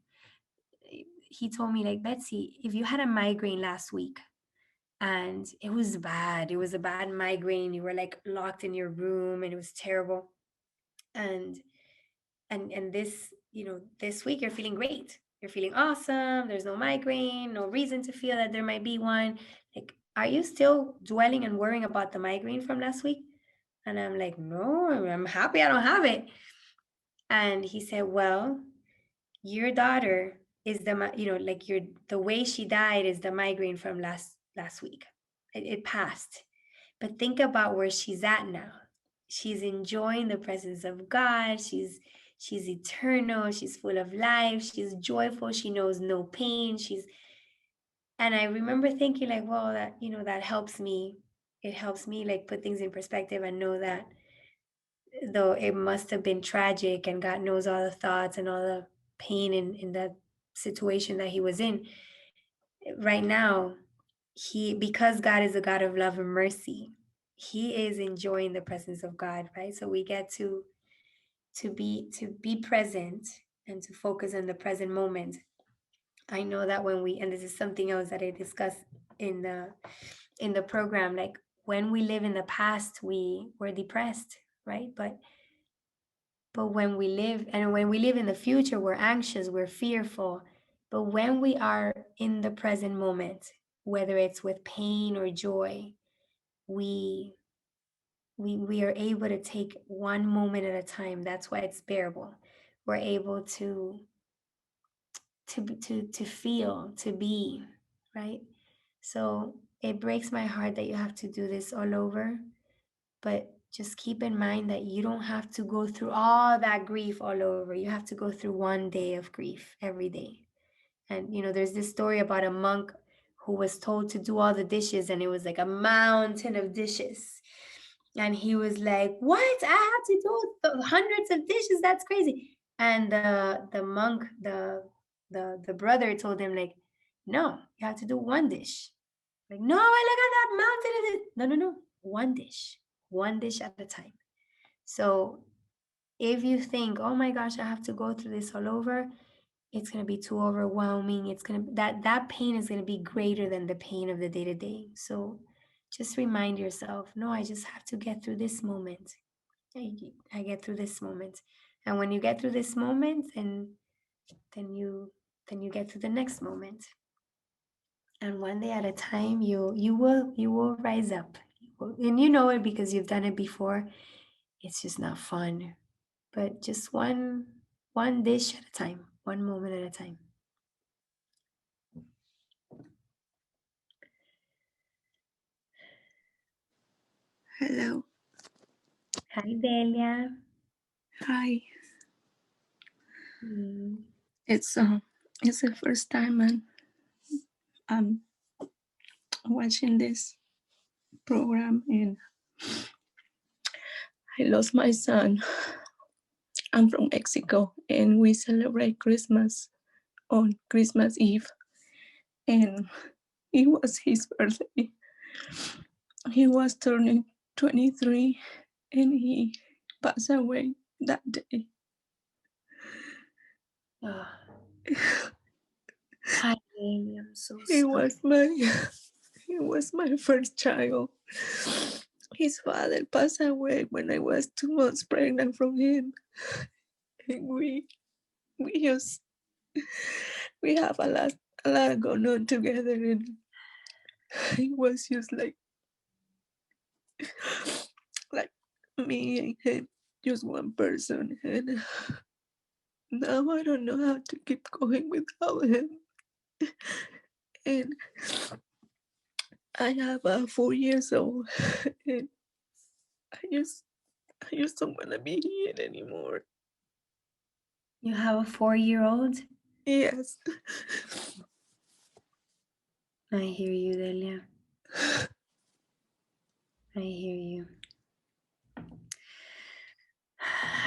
he told me, like, Betsy, if you had a migraine last week and it was bad, it was a bad migraine, you were like locked in your room and it was terrible, and this this week you're feeling great, you're feeling awesome, there's no migraine, no reason to feel that there might be one, like, are you still dwelling and worrying about the migraine from last week? And I'm like, no, I'm happy I don't have it. And he said, well, your daughter is like the way she died is the migraine from last week. It passed. But think about where she's at now. She's enjoying the presence of God. She's eternal. She's full of life. She's joyful. She knows no pain. And I remember thinking like, well, that helps me. It helps me like put things in perspective and know that though it must have been tragic and God knows all the thoughts and all the pain in that situation that he was in. Right now, because God is a God of love and mercy, he is enjoying the presence of God, right? So we get to be present and to focus on the present moment. I know that and this is something else that I discussed in the program, like when we live in the past, we're depressed, right? But when we live in the future, we're anxious, we're fearful. But when we are in the present moment, whether it's with pain or joy, we we are able to take one moment at a time. That's why it's bearable. We're able to feel, to be, right? So it breaks my heart that you have to do this all over, but just keep in mind that you don't have to go through all that grief all over. You have to go through one day of grief every day. And there's this story about a monk who was told to do all the dishes, and it was like a mountain of dishes. And he was like, what? I have to do hundreds of dishes? That's crazy. And the monk, the brother told him like, no, you have to do one dish. Like, no, I look at that mountain. No. One dish at a time. So if you think, oh my gosh, I have to go through this all over, it's going to be too overwhelming. It's going to that pain is going to be greater than the pain of the day to day. So just remind yourself, no, I just have to get through this moment. I get through this moment. And when you get through this moment, then you get to the next moment. And one day at a time, you will rise up. And you know it because you've done it before. It's just not fun. But just one dish at a time, one moment at a time. Hello. Hi, Delia. Hi. Mm. It's the first time I'm watching this program, and I lost my son. I'm from Mexico, and we celebrate Christmas on Christmas Eve, and it was his birthday. He was turning 23, and he passed away that day. Oh. Hi, Amy. I'm so sorry. He was my first child. His father passed away when I was 2 months pregnant from him, and we have a lot going on together, and it was just like me and him, just one person, and now I don't know how to keep going without him. And I have a 4 years old, and I just don't want to be here anymore. You have a 4-year-old? Yes. I hear you, Delia. I hear you.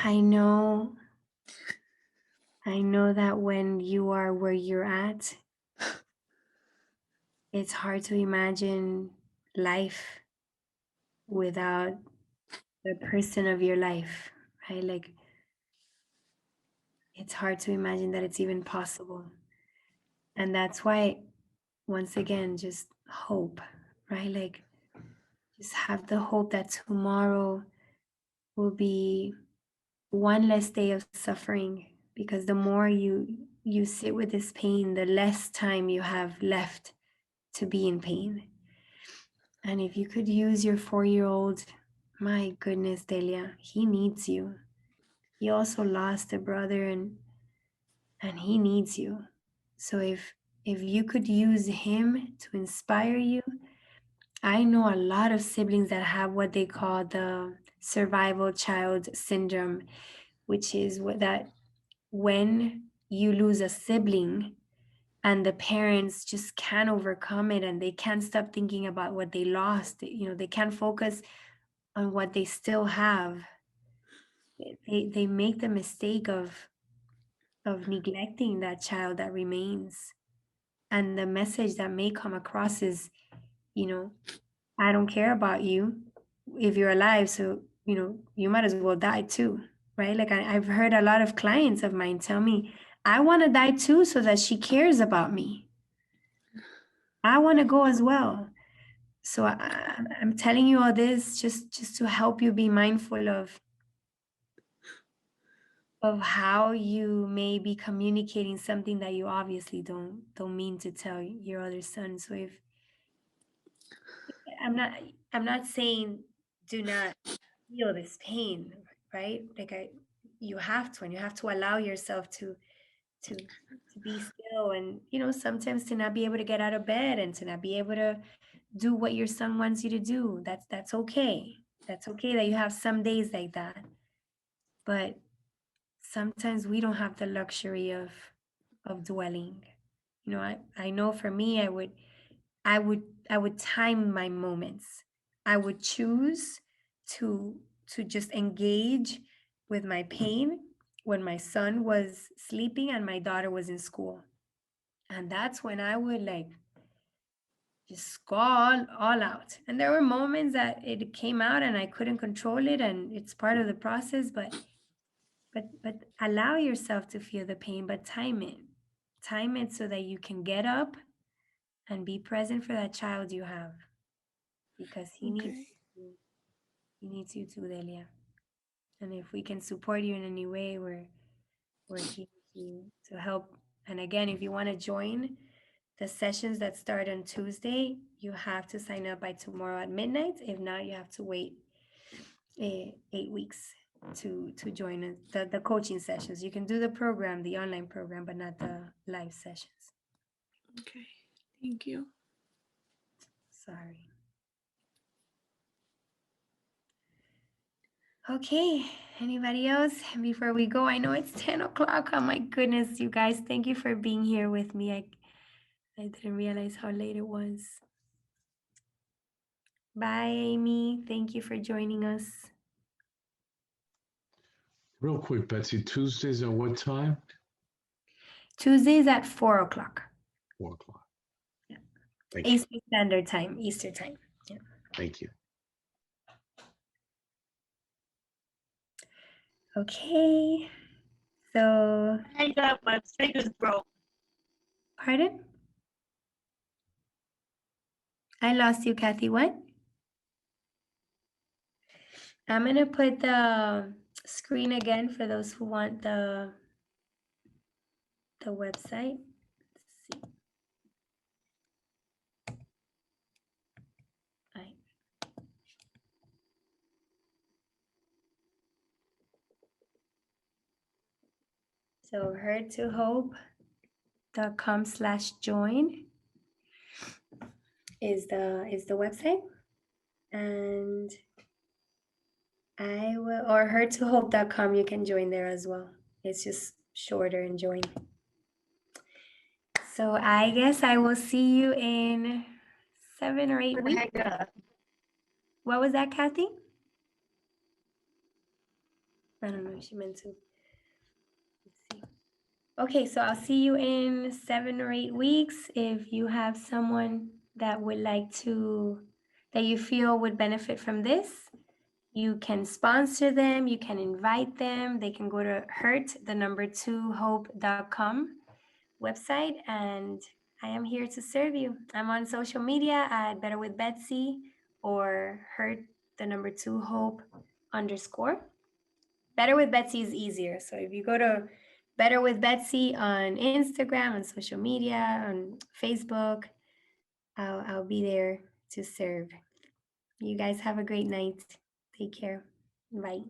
I know that when you are where you're at, it's hard to imagine life without the person of your life, right? Like, it's hard to imagine that it's even possible. And that's why, once again, just hope, right? Like, just have the hope that tomorrow will be one less day of suffering, because the more you sit with this pain, the less time you have left to be in pain. And if you could use your 4-year-old, my goodness, Delia, he needs you. you also lost a brother, and he needs you. So if you could use him to inspire you, I know a lot of siblings that have what they call the survival child syndrome, which is what that when you lose a sibling and the parents just can't overcome it and they can't stop thinking about what they lost, they can't focus on what they still have. They make the mistake of neglecting that child that remains. And the message that may come across is, you know, I don't care about you if you're alive. So, you might as well die too, right? Like I've heard a lot of clients of mine tell me, I want to die too so that she cares about me. I want to go as well. So I'm telling you all this just to help you be mindful of how you may be communicating something that you obviously don't mean to tell your other son. So if I'm not saying do not feel this pain, right? Like you have to, and you have to allow yourself to be still, and sometimes to not be able to get out of bed and to not be able to do what your son wants you to do. That's okay. That's okay that you have some days like that. But sometimes we don't have the luxury of dwelling. I know for me, I would I would time my moments. I would choose to just engage with my pain when my son was sleeping and my daughter was in school. And that's when I would like just go all out. And there were moments that it came out and I couldn't control it, and it's part of the process, but allow yourself to feel the pain, but time it. Time it so that you can get up and be present for that child you have, because Okay. he needs you too, Delia. And if we can support you in any way, we're here to help. And again, if you want to join the sessions that start on Tuesday, you have to sign up by tomorrow at midnight. If not, you have to wait 8 weeks to join the coaching sessions. You can do the program, the online program, but not the live sessions. Okay. Thank you. Sorry. Okay, anybody else before we go? I know it's 10 o'clock. Oh my goodness, you guys, thank you for being here with me. I didn't realize how late it was. Bye, Amy. Thank you for joining us. Real quick, Betsy, Tuesdays at what time? Tuesdays at 4 o'clock. 4 o'clock. Yeah. Thank you. Eastern Standard Time, Eastern Time. Yeah. Thank you. Okay, so. Hang up, my speaker's broke. Pardon? I lost you, Kathy. What? I'm gonna put the screen again for those who want the website. Let's see. I, so heard2hope.com/join is the website, and I will, or heard2hope.com, you can join there as well. It's just shorter and join. So I guess I will see you in 7 or 8 weeks. What was that, Kathy? I don't know if she meant to. Let's see. Okay, so I'll see you in 7 or 8 weeks. If you have someone that would like to, that you feel would benefit from this, you can sponsor them, you can invite them. They can go to hurt2hope.com website, and I am here to serve you. I'm on social media at Better with Betsy or hurt2hope_. Better with Betsy is easier. So if you go to Better with Betsy on Instagram, on social media, on Facebook, I'll be there to serve. You guys have a great night. Take care. Bye.